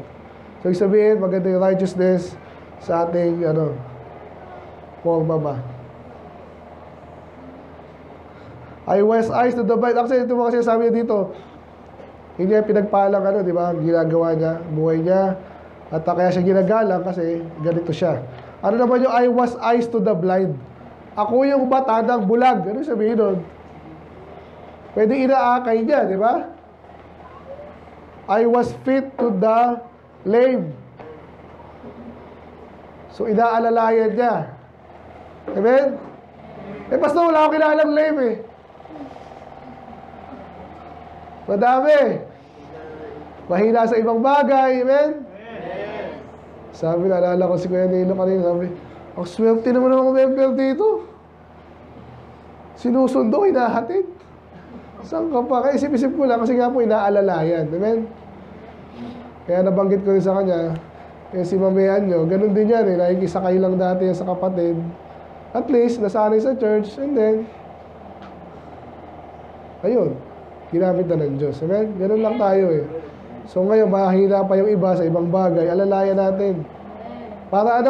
So ibig sabihin, maganda yung righteousness sa ating, forma ba. I was eyes to the blind. Actually, ito mga sinasabi niya dito. Hindi niya pinagpalang, di ba? Ginagawa niya, buhay niya. At kaya siya ginagalang kasi ganito siya. Ano naman yung I was eyes to the blind? Ako yung bata ng bulag. Ano sabihin nun? Pwede inaakay niya, di ba? I was fit to the lame. So, inaalalayan niya. Amen? Pastor, wala akong kilalang lame Madami. Mahina sa ibang bagay. Amen? Sabi, naalala ko si Kuya Nilo kanina, sabi, ang swerte naman ng mga member dito. Sinusundo, hinahatid. Saan ka pa? Kaya isip-isip ko lang kasi nga po inaalalayan. Amen? Kaya nabanggit ko rin sa kanya, si mamayan nyo, ganun din yan nakikisakay lang dati yan sa kapatid. At least, nasanay sa church, and then, ayun, ginamit na ng Diyos. Amen? Ganun lang tayo So ngayon, mahina pa yung iba sa ibang bagay, alalayan natin. Para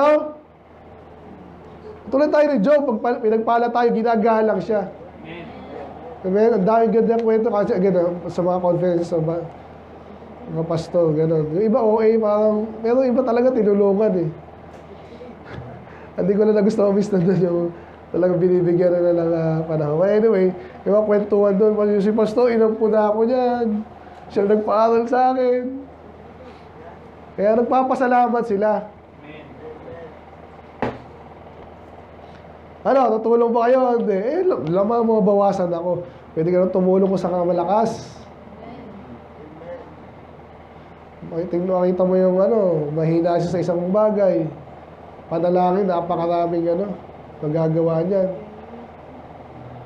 tulad tayo ni Job, pag pinagpala tayo, ginagalang siya. Amen? Ang daming gandang kwento kasi sa mga conferences sa mga pastor, gano'n. Yung iba OA parang, pero iba talaga tinulungan Hindi ko na gusto miss na doon yung talagang binibigyan na lang panahon. But anyway, yung mga kwentuhan doon, yung si pastor, inampo na ako niyan. Siya nagpaaral sa akin. Kaya nagpapasalamat sila. Tutulong ba kayo? Hindi. Lamang mabawasan ako. Pwede ka nang tumulong ko sa malakas. Makita mo yung mahina siya sa isang bagay. Panalangin, napakaraming magagawa niyan.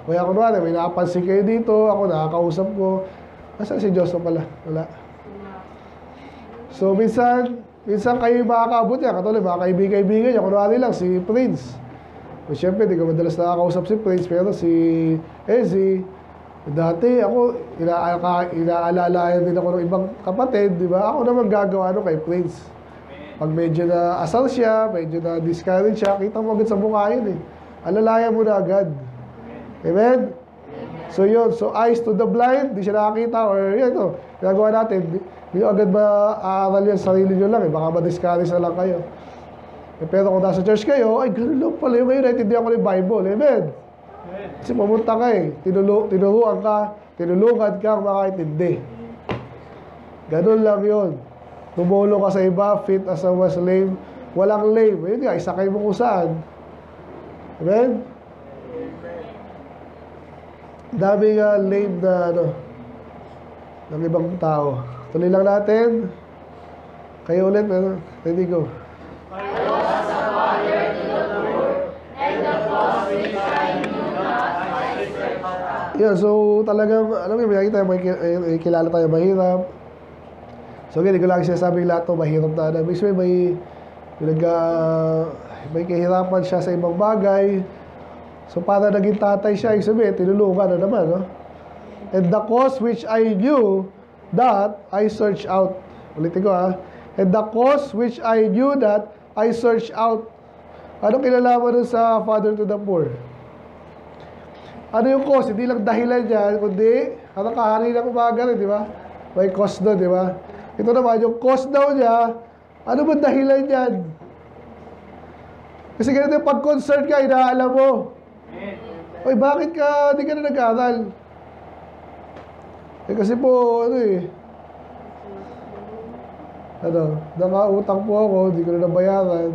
Kaya may napansin kayo dito, ako nakakausap ko, Nasaan si Diyos pala? Wala. So, minsan kayo yung makakaabot niya. Katulad, mga kaibigan niya. Kunwari lang, si Prince. So, siyempre, di ko madalas nakakausap si Prince. Pero si Ezzy, dati ako, inaalalayan din ako ng ibang kapatid, di ba? Ako naman gagawa kay Prince. Pag medyo na asal siya, medyo na discourage siya, kita mo agad sa mukha yun eh. Alalayan mo na agad. Amen? So yun, so eyes to the blind, di siya nakakita, or yun ito, ginagawa natin, di nyo agad ma-aaral yan, sarili nyo lang eh, baka ma-discourage na lang kayo. Pero kung nasa church kayo, ay ganun lang pala yung ngayon, naintindihan ko ng Bible, amen? Kasi pumunta ka eh, tinulungan ka makaintindi. Ganun lang yun. Tumulong ka sa iba, fit as a slave, walang lame. Yun nga, isakay mo kung saan. Amen? Daming lame na ng ibang tao. Tuloy lang natin. Kayo ulit, ready go. Yeah, so talagang, alam mo, may kilala tayo mahirap. So, hindi ko lang sinasabing lahat ito mahirap na. Ibig sabihin, may kahirapan siya sa ibang bagay. So, para naging tatay siya, ibig sabihin, tinulungan na naman, no? And the cause which I knew, that I searched out. Ulitin ko, ha? And the cause which I knew, that I searched out. Anong kinalaman nun sa Father to the Poor? Ano yung cause? Hindi lang dahilan niya, kundi, anong kahari ng umaga rin, di ba? May cause doon, di ba? Ito naman, yung cause daw niya, ano ba dahilan yan? Kasi ganito yung pag-concern ka, inaalam mo. Oy, bakit ka, di ka na nag-aaral? Eh kasi po, nakautang po ako, di ko na nabayaran.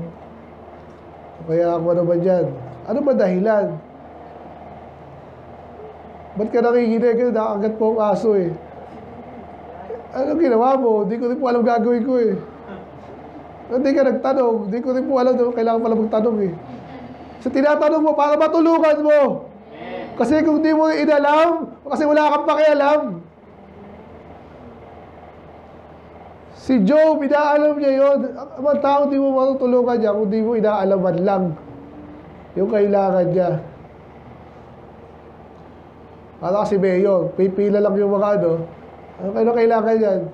Kaya ako naman yan. Ano ba dahilan? Ba't ka nakikinig? Nakagat po ang aso eh. Ano ginawa mo? Di ko rin po alam gagawin ko eh. Hindi ka nagtanong. Di ko rin po alam. Kailangan pala magtanong eh. So tinatanong mo para matulungan mo. Kasi kung di mo inalam, kasi wala kang pakialam. Si Job, inaalam niya yun. Ang tao di mo matutulungan niya kung di mo inaalaman lang yung kailangan niya. Para kasi Mayor, pipila lang yung mga ano kailangan yan?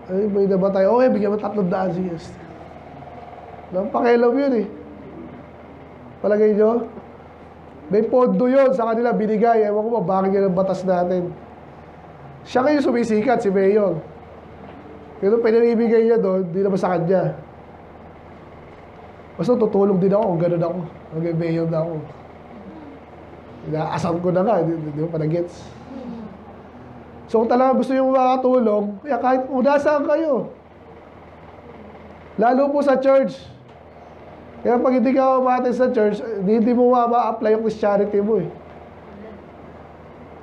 Ay, may nabatay. Okay, bigyan mo 300 siyas. Pakialam yun eh. Palagay nyo? May pondo yun sa kanila, binigay. Ewan ko ba, bakit yan ang batas natin? Siya kayo sumisikat, si Mayor. Pero pinamibigay niya doon, di naman sa kanya. Basta tutulong din ako kung gano'n ako. Hanggang Mayor na ako. Inaasam ko na nga, di mo pa na-gets. So kung talaga gusto nyo makatulong, kaya kahit unasaan kayo. Lalo po sa church. Kaya pag hindi ka umatin sa church, hindi mo ma-apply yung Christianity mo eh.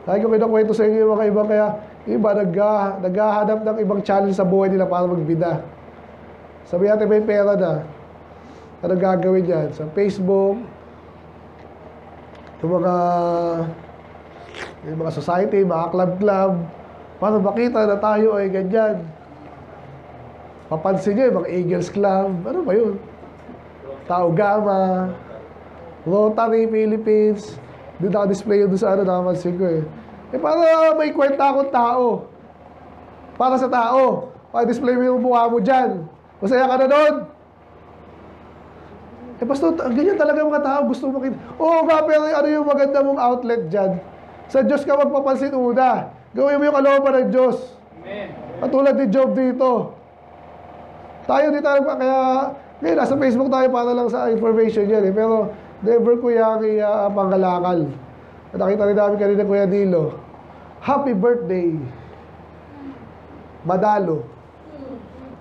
Lagi ko kinakwento sa inyo yung mga ibang kaya iba naghahanap ng ibang challenge sa buhay nila para magbida. Sabi natin may pera na. Ano gagawin yan? Sa Facebook, yung mga society, mga club, para makita na tayo ay ganyan. Papansin nyo yung mga Eagles Club, ano ba yun? Tau Gama, Rotary Philippines, doon naka-display yun doon sa nakapansin ko eh. Eh para may kwenta akong tao. Para sa tao. Para display mo yung mukha mo dyan. Masaya ka na doon. Eh basta, ganyan talaga mga tao gusto mo makita. Oo nga, pero ano yung maganda mong outlet dyan? Sa Diyos ka magpapansin una. Gawin mo yung kalooban ng Diyos. Amen. Katulad ni Job dito. Tayo di tayo kaya ngayon nasa Facebook tayo para lang sa information yan eh. Pero never ko yung pangkalakal. Nakita rin namin kanina Kuya Dilo. Happy birthday. Madalo.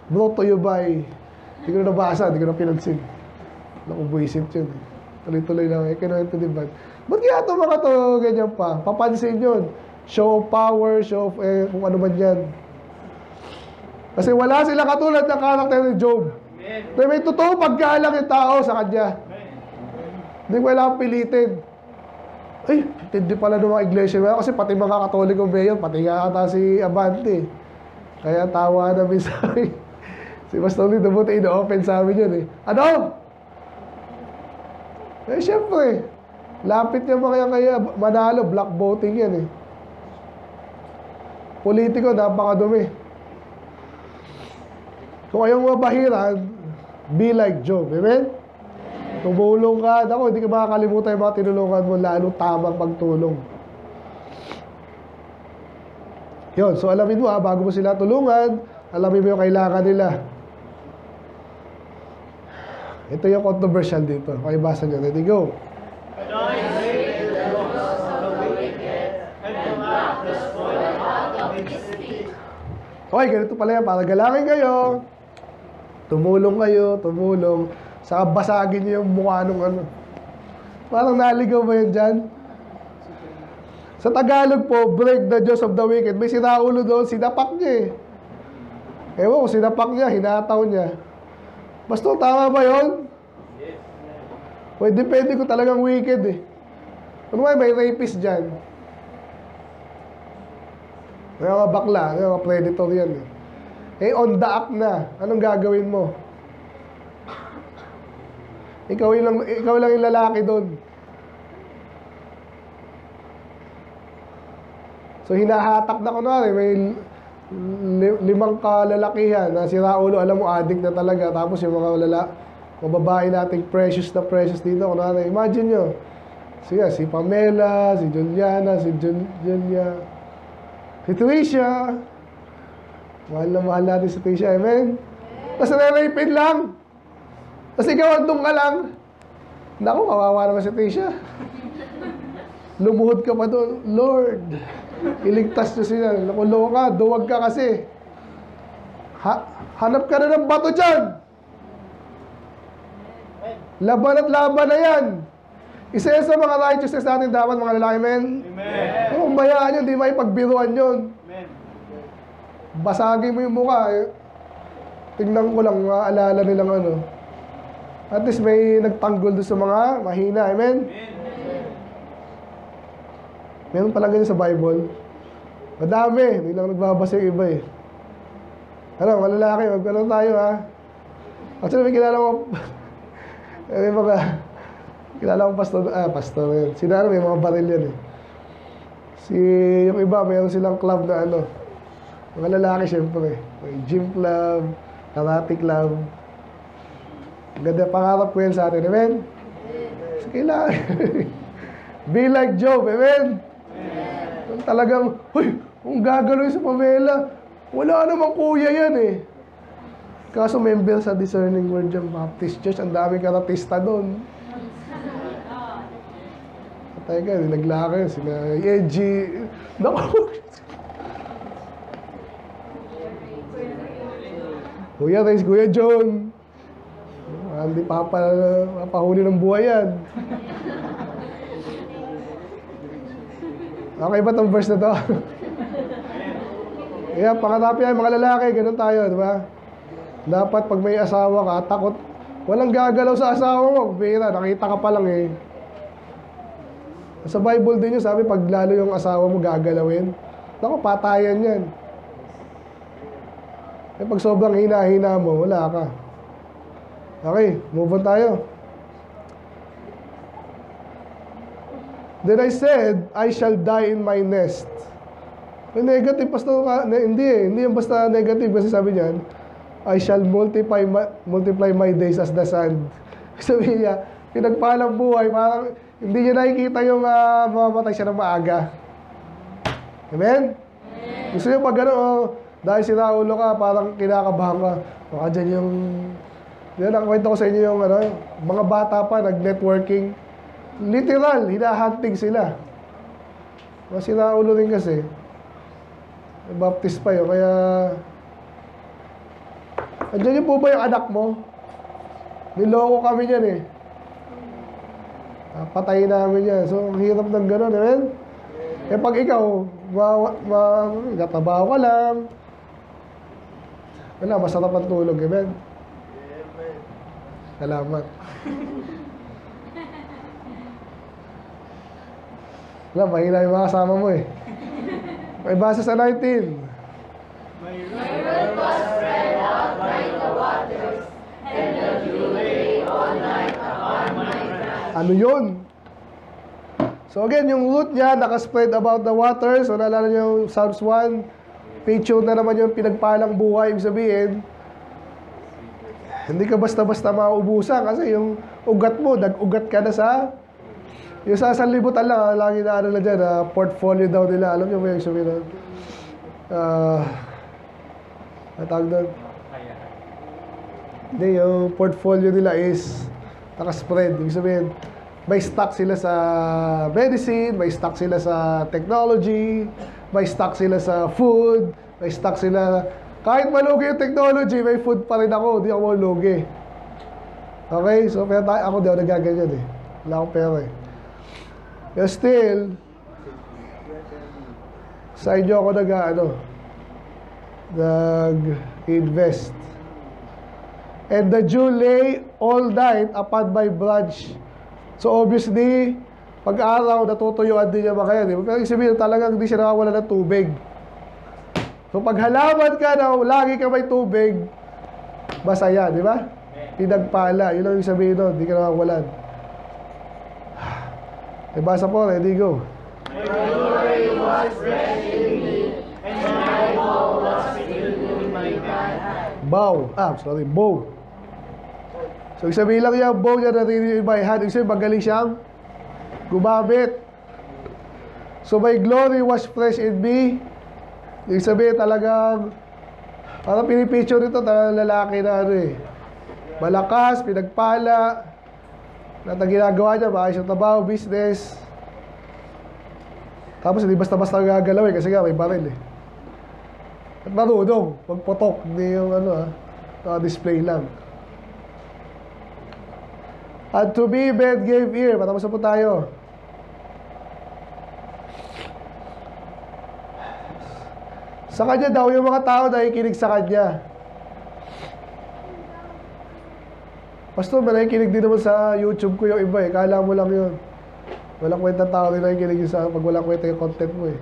Brought to you by. Hindi ko na nabasa, hindi ko na pinansin. Nakubuisit yun. Tuloy-tuloy lang. Kinuwento din ba? Ba't kaya ito mga to ganyan pa? Papansin yun. Show of power, show of kung ano man yan. Kasi wala sila katulad ng karakter ni Job. Amen. May totoo pagkaalang yung tao sa kanya. Amen. Hindi ko kailangan pilitin. Ay, hindi pala ng mga iglesia ngayon kasi pati mga Katoliko mayor, pati nga ata si Abante. Kaya tawa namin sa amin. Si Pastor Lito, buti ino-open sa amin yun eh. Ano? Eh, syempre, lapit niya kaya manalo, black voting yan eh. Politiko, napakadumi. Kung ayaw mabahiran, be like Job. Amen? Tumulong ka. Ako, hindi ka makakalimutan yung mga tinulungan mo, lalo tamang pagtulong. Yun, so alamin mo bago mo sila tulungan, alamin mo yung kailangan nila. Ito yung controversial dito. Pakibasa nyo. Ready, go. Okay, ganito pala yan. Para galangin kayo. Tumulong kayo, tumulong. Saka basagin niyo yung mukha nung ano. Parang naligaw ba yan dyan? Sa Tagalog po, break the jaws of the wicked. May sinaulo doon, sinapak niya eh. Ewan ko, sinapak niya, hinataw niya. Basta tama ba yun? Well, depende ko talagang wicked eh. Ano may rapist dyan? May mga bakla, may mga predator yan eh. Eh, on the act na. Anong gagawin mo? Ikaw lang yung lalaki doon. So, hinahatak na kunwari, may 5 kalalakihan na si Raulo, alam mo, addict na talaga. Tapos yung mga babae nating precious na precious dito. Kunwari, imagine nyo, si Pamela, si Juliana, si Julia, si Tricia. Mahal na mahal natin si Tricia, amen? Tapos nare-rapin lang. Tapos ikaw, andun ka lang. Naku, kawawa naman si Tricia. Lumuhod ka pa doon. Lord, iligtas nyo sila. Nakulo ka, duwag ka kasi. Hanap ka na ng bato dyan. Laban at laban na yan. Isa sa mga righteousness natin dapat, mga lalaki, men. Amen. Kung bayaan yun, di ba ipagbiruan yun. Amen. Basagin mo yung mukha. Tingnan ko lang, maalala nilang ano. At least may nagtanggol doon sa mga mahina. Amen? Meron pala ganyan sa Bible. Madami. Hindi lang nagbabasa yung iba eh. Ano, malalaki, magkaroon tayo ha. Actually, may kilala ko. May mga kilala ko pastor yun. Sinara, may mga baril yan eh. Yung iba, mayroon silang club na ano. Mga lalaki syempre. May gym club, karate club. Ganda, pangarap ko yan sa atin, amen? So, kailangan. Be like Job, amen? Talagang, kung gagano'n sa Pamela, wala namang kuya yan eh. Kaso member sa Discerning Word dyan, Baptist Church, ang daming karatista doon. Patay ka, naglaka yun, sila Edgy. Naku! Kuya Reyes, Kuya John. Hindi papahuli ng buhay yan. Okay ba itong verse na to? Kaya pangatapin yan, mga lalaki, ganun tayo, di ba? Dapat pag may asawa ka, takot, walang gagalaw sa asawa mo. Pera, nakita ka pa lang eh. Sa Bible din yun, sabi, pag lalo yung asawa mo gagalawin, naku, patayan yan. Eh, pag sobrang hina-hina mo, wala ka. Okay, move on tayo. Then I said, I shall die in my nest. Negative, pastor, hindi yung basta negative. Kasi sabi niyan, I shall multiply my days as the sand. Sabi niya, pinagpalang buhay, parang hindi niya nakikita yung mamatay siya ng maaga. Amen? Gusto niyo pag gano'n, dahil si Raulo ka, parang kinakabahan ka. Baka dyan yung... Yan, ang kwento ko sa inyo yung mga bata pa, nag-networking. Literal, hinahunting sila. Si Raulo rin kasi. Baptist pa yun, kaya... Andiyan yung po ba yung anak mo? Niloko kami niyan eh. Patayin namin yan. So, ang hirap ng gano'n, amen? Eh, pag ikaw, katabaho ka lang. Wala, masarap ang tulog, amen? Salamat. Wala, mahina yung mga kasama mo eh. May basa sa 19. My root was spread out like the waters, and the dew lay all night upon my branch. Ano yun? So again, yung root niya nakaspread about the waters. So naalala niyo yung Psalms 1, picture na naman yung pinagpalang buhay. Ibig sabihin, hindi ka basta-basta mauubusan kasi yung ugat mo, nag-ugat ka na sa yung sa sanlibutan lang, lagi na ano na dyan, portfolio daw nila. Alam niyo ba yung sabihin na natawag doon? Hindi, yung portfolio nila is nakaspread. Ibig sabihin, may stock sila sa medicine, may stock sila sa technology, may stock sila sa food, may stock sila... Kahit malugi yung technology, may food pa rin ako. Hindi ako malugi. Okay? So, pero ako di ako nagaganyan eh. Wala akong pera eh. Pero still, sa inyo ako nag-invest. And the dew lay all night upon my branch. So obviously, pag-araw, natutuyuan din niya mga yan. Pero sabihin, talagang hindi siya nakawala ng tubig. So pag halaman ka na, lagi ka may tubig, masaya, di ba? Pinagpala. Yun ang sabihin doon, hindi ka nakawalan. Basa po, ready, go. My glory was rest in me, and my bow was filled with my hand. Bow. Bow. So, sabihin lang yung bow niya narinig in my hand. Ibig sabihin, magaling siyang gumamit. So, my glory was fresh in me. Ibig sabihin, talagang parang pinipicture nito, talagang lalaki na malakas, pinagpala. Lahat ng ginagawa niya, maayos yung trabaho, business. Tapos hindi basta-basta gagalaw kasi nga may baril eh. At marunong, magpotok, hindi yung display lang. And to me, men gave ear. Matapos na po tayo. Sa kanya daw, yung mga tao na ikinig sa kanya. Pastor, nakikinig din naman sa YouTube ko yung iba eh. Kala mo lang yun. Walang kwentang tao din nakikinig yun sa pag walang kwenta yung content mo eh.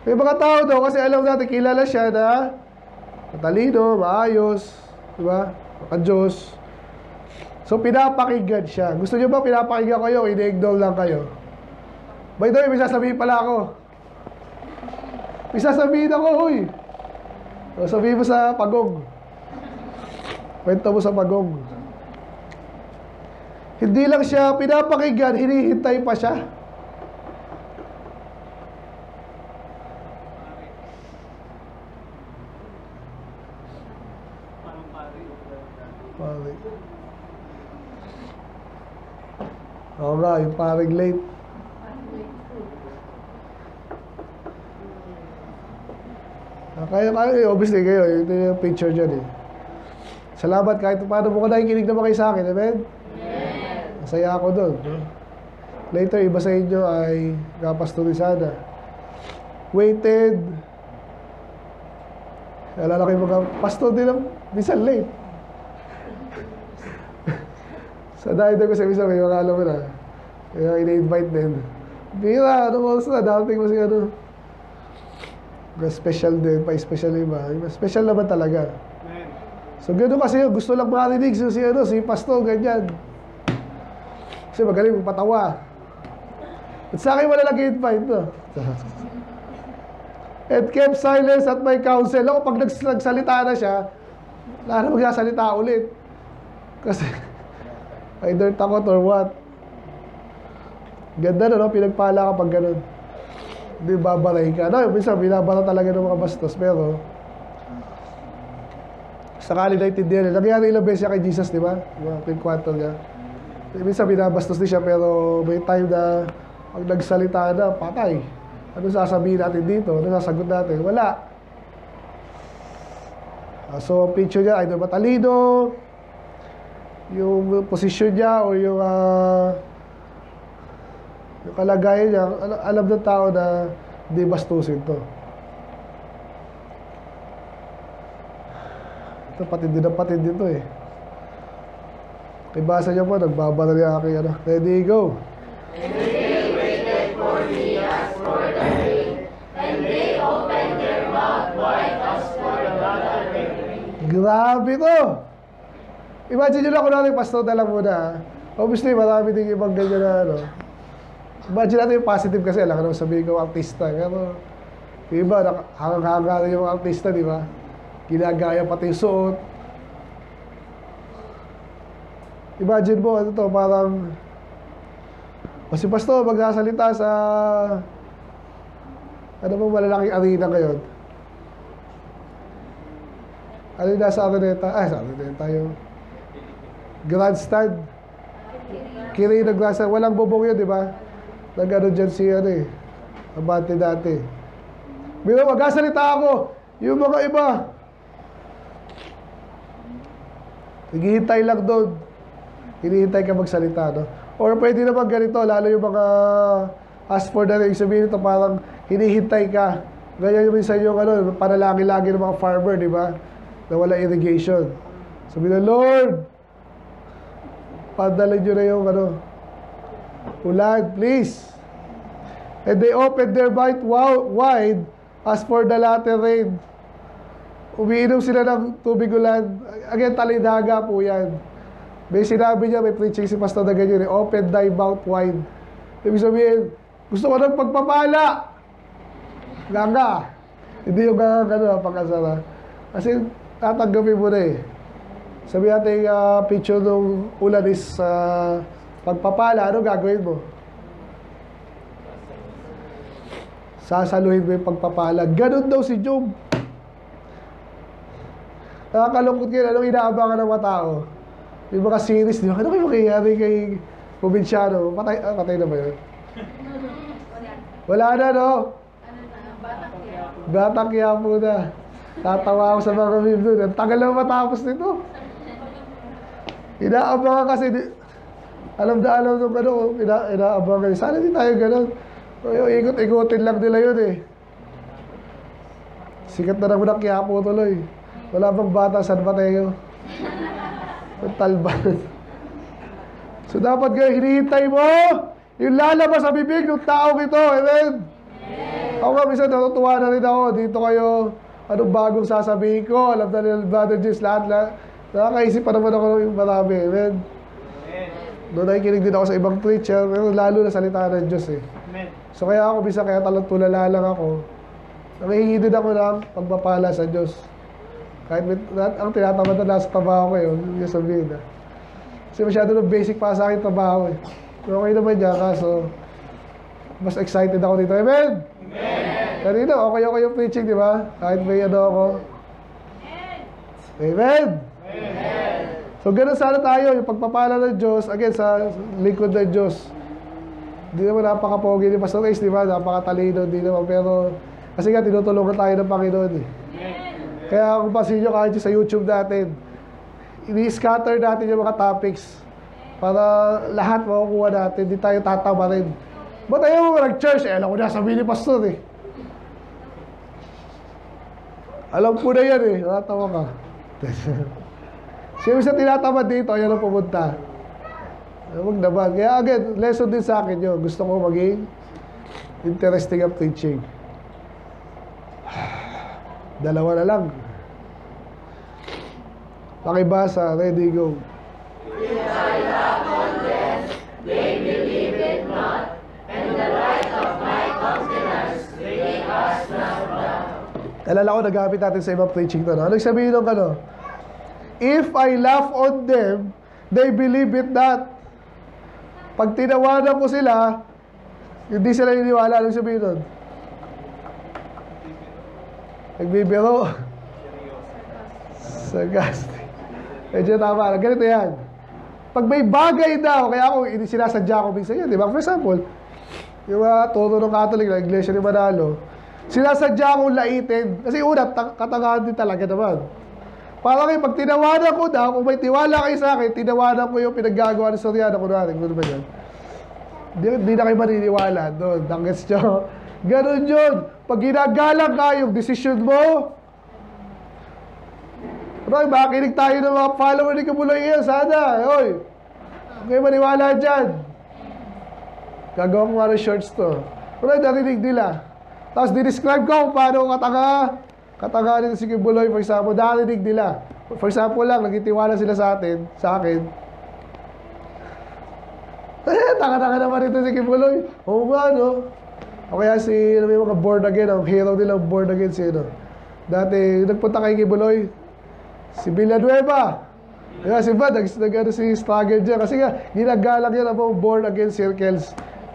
May mga tao daw kasi alam natin, kilala siya na matalino, maayos, di ba? Maka-Diyos. So, pinapakinggan siya. Gusto niyo ba pinapakinggan kayo? Ini-ignore lang kayo. By the way, may sasabihin pala ako. May sasabihin ako, huy. So, sabihin mo sa pagong. Kwento mo sa pagong. Hindi lang siya pinapakinggan, hinihintay pa siya. Pare. Oo nga, yung paring late. Kaya obviously kayo, ito yung picture dyan eh. Salamat kahit paano mo ko nakikinig naman kayo sa akin, amen? Masaya ako doon. No? Later, iba sa inyo ay kapastorisada. Waited. Alala ko yung mga pastor din ang minsan late. Sa dahil ko sa misa, may mga alam mo na. Kaya ina-invite din. Bira, ano mo sa dating mo siya, special din, pa-special iba. Special naman talaga. So, gano'n kasi gusto lang marinig si pastor, ganyan. Kasi magaling magpatawa. At sa akin wala nag-invite, no? And kept silence at my counsel. Ako, pag nagsalita na siya, wala na magsasalita ulit. Kasi, either takot or what. Ganda na, no? Pinagpala ka pag gano'n. Hindi babaray ka. No, minsan, binabara talaga ng mga bastos. Pero, sakali na itindihan. Nangyari ilang beses siya kay Jesus, di ba? Pinkwento niya. Minsan, binabastos din siya, pero may time na pag nagsalita na, patay. Ano sasabihin natin dito? Ano sasagot natin? Wala. So, ang picture niya, either matalino, yung posisyon niya, o yung kalagayan niya, alam ng tao na hindi bastusin to. Ito, patindi na patindi to eh. Ibasa niya po, nagbabara niya aking Ready, go. And they waited for Grabe to! Imagine nyo lang kung natin pastor na lang muna. Obviously, marami din ibang ganyan na ano. Imagine natin yung positive kasi, alam ka naman sabihin ko, artista. Pero, yung iba, hangang-hanga na yung artista, di ba? Ginagaya pati yung suot. Imagine mo, ano to, parang, o si pastor, magsasalita sa, ano bang malalaking arena ngayon? Ano yung nasa Araneta? Sa Araneta yung grandstand. Kiri ng grandstand. Walang bubong yun, di ba? Nag-ano dyan si, Abante dati. Pero magsasalita ako. Yung mga iba, naghihintay lang doon. Hinihintay ka magsalita, no? Or pwede naman ganito, lalo yung mga ask for the ring. Sabihin ito, parang hinihintay ka. Ganyan yung minsan yung panalangin-lagi ng mga farmer, di ba? Na wala irrigation. Sabi na, Lord, padala nyo na yung ulan, please. And they opened their mouth wide as for the latter rain. Umiinom sila ng tubig ulan. Again, talindaga po yan. May sinabi niya, may preaching si Pastor na ganyan, open thy mouth wide. Ibig sabihin, gusto ko ng pagpapala. Ganga. Hindi yung pag-asara. Kasi, tatanggapin mo na eh. Sabi natin picture ng ulan is pagpapala, ano gagawin mo? Sasaluhin mo yung pagpapala. Ganun daw si Job. Nakakalungkot kayo, anong inaabangan ng mga tao? Yung mga series, di ba? Ano kayo mangyayari kay Provinciano? Patay na ba yun? Wala na, no? Batang Quiapo na. Tatawa ako sa mga meme doon. Ang tagal na matapos nito. Inaabangan kasi, alam nung inaabangan. Sana di tayo ganun. Ikot-ikotin lang nila yun eh. Sikat na naman ang Quiapo tuloy. Wala bang bata San Mateo? Talban. So dapat kayo, hinihintay mo yung lalabas sa bibig ng taong ito. Amen? Ako nga, minsan natutuwa na rin ako. Dito kayo, anong bagong sasabihin ko? Alam na nila, Brother James, lahat. Nakakaisip pa naman ako ng marami. Amen? Doon nakikinig din ako sa ibang preacher, pero lalo na salita ng Diyos eh. So kaya ako, bisa kaya tulala lang ako. Nakihingi din ako ng pagpapala sa Diyos. Kahit ang tinatamad na nasa trabaho ko yun, yung sabihin na. Kasi masyado na basic pa sa akin trabaho eh. So okay naman niya, kaso mas excited ako dito. Amen? Amen! Kanina, okay yung preaching, di ba? Kahit may ako. Amen! Amen! So ganun sana tayo, yung pagpapala ng Diyos, again, sa likod ng Diyos. Hindi naman napaka-pogi ni Pastor Ace, di ba? Napaka-talino, di naman. Pero, kasi nga, tinutulungan tayo ng Panginoon eh. Kaya kung pasin nyo kahit sa YouTube natin, ini-scatter natin yung mga topics para lahat makukuha natin, hindi tayo tatama rin. Ba't ayaw mo nag-church? Alam ko na, sabi ni Pastor eh. Alam ko na yan eh, natawa ka. Siyempre sa tinatamad dito, ayan ang pumunta. Huwag naman. Kaya again, lesson din sa akin yun. Gusto ko maging interesting ang preaching. Dalawa na lang. Pakibasa. Ready, go. Since I love on them, they believe it not, and the light of my countenance they cast not down. Alala ko, nagamit natin sa ibang preaching to. No? Anong sabihin nung If I laugh on them, they believe it not. Pag tinawanan ko sila, hindi sila niniwala. Anong sabihin nun? Nagbibiro. Sarcastic. Medyo tama. Ganito yan. Pag may bagay daw, kaya ako, sinasadya ko minsan yan. Diba? For example, yung mga turo ng Catholic na Iglesia ni Manalo, sinasadya akong laitin. Kasi una, katangahan din talaga naman. Para kayo, pag tinawanan ko daw, kung may tiwala kayo sa akin, tinawanan ko yung pinaggagawa ni Soriano. Kunwari, ano ba yan? Hindi na kayo maniniwala doon. Tanggas nyo. Ganon yun. Pag ginagalang ka, yung decision mo, Roy, makinig tayo ng mga follower ni Kabuloy yan. Sana, oy. Okay, maniwala dyan. Gagawa ko nga ng shorts to. Roy, narinig nila. Tapos, dinescribe ko kung paano katanga nito si Kabuloy, for example, narinig nila. For example lang, nagtitiwala sila sa akin. Taka-taka naman ito si Kibuloy. Oo nga, no? O kaya may mga born again, ang hero nilang born again dati, nagpunta kay Kibuloy, si Villanueva. Kaya si Bad, si struggle dyan. Kasi nga, ginagalang yan ang mga born again circles.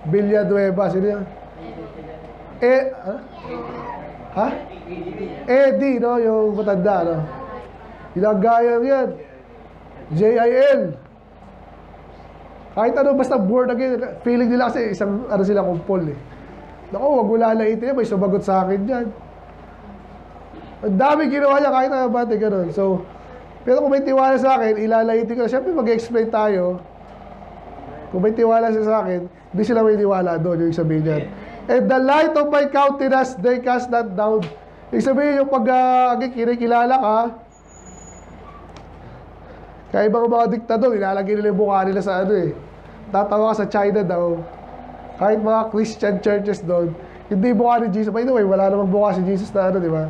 Villanueva, sino yan? Eddie, no? Yung matanda, no? Ginagalang yan. JIL. Kahit ano, basta born again. Feeling nila kasi isang, sila kumpol eh. Naku, wag mo lalaitin yan. May sumagot sa akin dyan. Ang dami ginawa niya kahit na bate ganun. So, pero kung may tiwala sa akin, ilalaitin ko. Siyempre, mag-explain tayo. Kung may tiwala siya sa akin, hindi sila may tiwala doon, yung sabihin niyan. And the light of my countenance, they cast not down. Yung sabihin, yung pag kinikilala ka, kaya ibang mga diktador, ilalagay nila yung mukha nila sa tatawa ka sa China daw. Kahit mga Christian churches doon, hindi mukha ni Jesus. By the way, wala namang mukha si Jesus na di ba?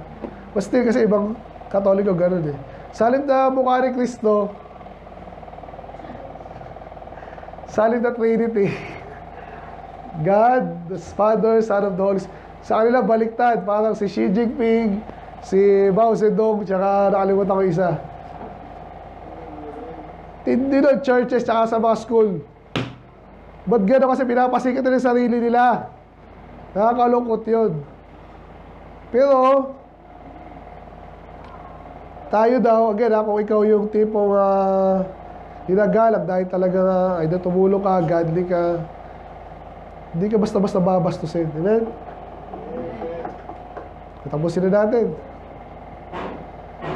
Mas still kasi ibang Katoliko gano'n eh. Salit na mukha ni Kristo, salit na Trinity. God, the Father, Son of the Holy Spirit. Sa kanila baliktad, parang si Xi Jinping, si Mao Zedong, tsaka nakalimutan ko isa. Hindi doon, churches, tsaka sa mga school. Ba't gano'n kasi pinapasikat nila yung sarili nila? Nakakalungkot yun. Pero, tayo daw, again kung ikaw yung tipong hinagalap dahil talaga ay tumulong ka, godly ka, hindi ka basta-basta babastusin. Amen? Tapusin na natin.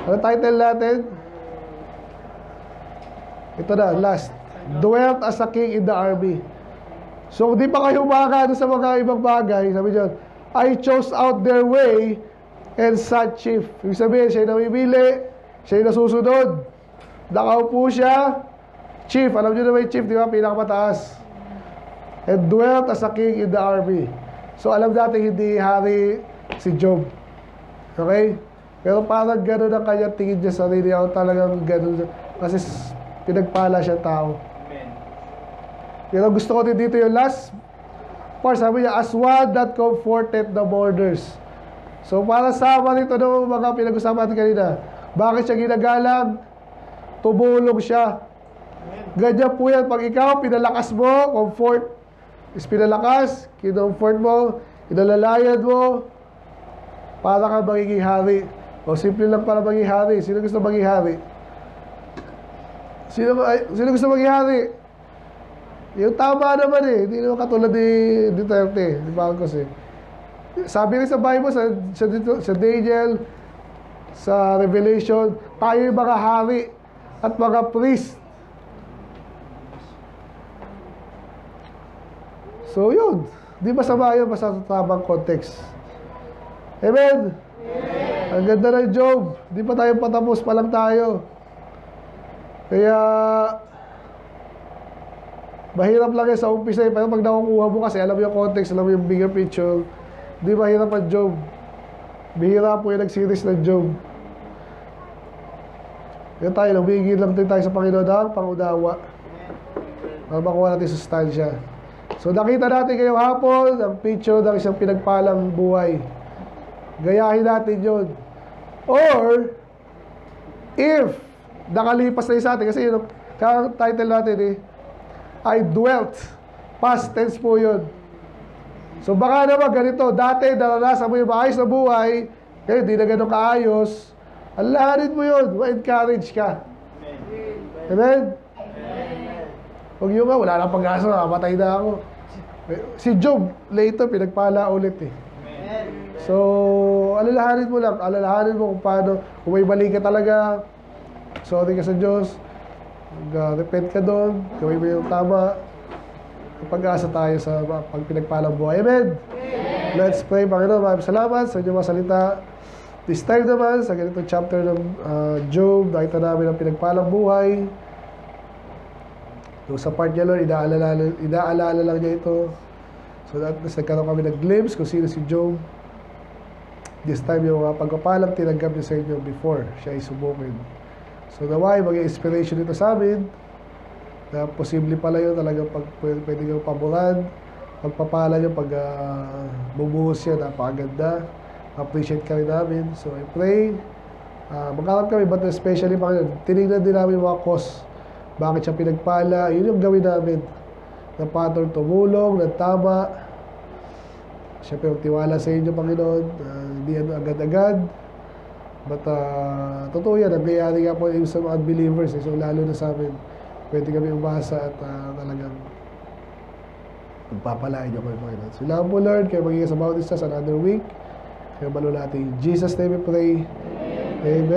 Ano title natin? Ito na, last. Dwelt as a king in the army. So, di pa kayo makakano sa mga ibang bagay. Sabi niyo, I chose out their way and sat chief. Ibig sabihin, siya yung namimili, siya yung nasusunod. Nakaupo siya, chief. Alam niyo na may chief, di ba? Pinakamataas. And dwelt as a king in the army. So, alam natin hindi hari si Job. Okay? Pero parang gano'n ang kanyang tingin niya sa sarili. Ako talagang gano'n. Kasi pinagpala siya tao. Amen. Pero gusto ko din dito yung last part. Sabi niya, as one that comforted the mourners. So, para sama nito ng mga pinag-usapan natin kanina. Bakit siya ginagalang? Tumulong siya. Ganyan po yan. Pag ikaw, pinalakas mo, comfort. Is pinalakas, kinomfort mo, inalalayan mo, para ka magiging hari. O simple lang para maging hari. Sino gusto maging hari? Sino gusto maging hari? Yung tama naman eh. Hindi naman katulad ni Duterte, ni Marcos eh. Sabi rin sa Bible, sa Daniel, sa Revelation, tayo yung mga hari at mga priest. So yun, di masama yun, basta sa tamang context. Amen? Amen. Ang ganda ng Job. Di pa tayo patapos, pa lang tayo. Kaya, mahirap lang yan sa umpisa. Pero pag nakukuha mo kasi, alam mo yung context, alam mo yung bigger picture, di mahirap ang Job. Bihira po yung nag-series ng Job. Kaya tayo, lumigil lang din tayo sa Panginoon ng pangunawa. Para makuha natin sa sustansya. So nakita natin ngayong hapon ang picture ng isang pinagpalang buhay. Gayahin natin yun. Or, if nakalipas na sa atin, kasi yun ang title natin eh, I dwelt. Past tense po yun. So baka naman ganito, dati naranasan mo yung maayos na buhay, kaya di na ganun kaayos, alahanin mo yun, ma-encourage ka. Amen? Huwag yun nga, wala nang pag-asa, nakamatay na ako. Si Job, later, pinagpala ulit eh. So, alalahanin mo lang, alalahanin mo kung paano, kung may mali ka talaga, sorry ka sa Diyos, repent ka doon, gawin mo yung tama, pag-asa tayo sa pag pinagpalang buhay. Amen? Let's pray. Panginoon, maraming salamat sa inyong mga salita. This time naman, sa ganitong chapter ng Job, nakita namin ang pinagpalang buhay. So, sa part niya, Lord, inaalala lang niya ito. So, nagkaroon kami ng glimpse kung sino si Job. This time, yung pagpapalang tinanggap niya sa inyo before siya ay sumukin. So naway, maging inspiration dito sa amin na posible pala yun talagang pwede kang paboran, pagpapala nyo, pag bubuhos yan, napakaganda. Appreciate ka rin namin. So I pray, magkakaroon kami, but especially Panginoon, tinignan din namin yung mga cause. Bakit siya pinagpala? Yun yung gawin namin. Na pattern tumulong, na tama. Siyempre, magtiwala sa inyo, Panginoon. Hindi yan agad-agad. But, totoo yan. Nangyayari nga po yung sa mga believers. So, lalo na sa amin. Pwede kami umasa at talagang magpapalain niyo kayo, Panginoon. Salamat po, Lord. Kayo magiging sa bawat isa sa another week. Kayo malo natin. In Jesus' name we pray. Amen.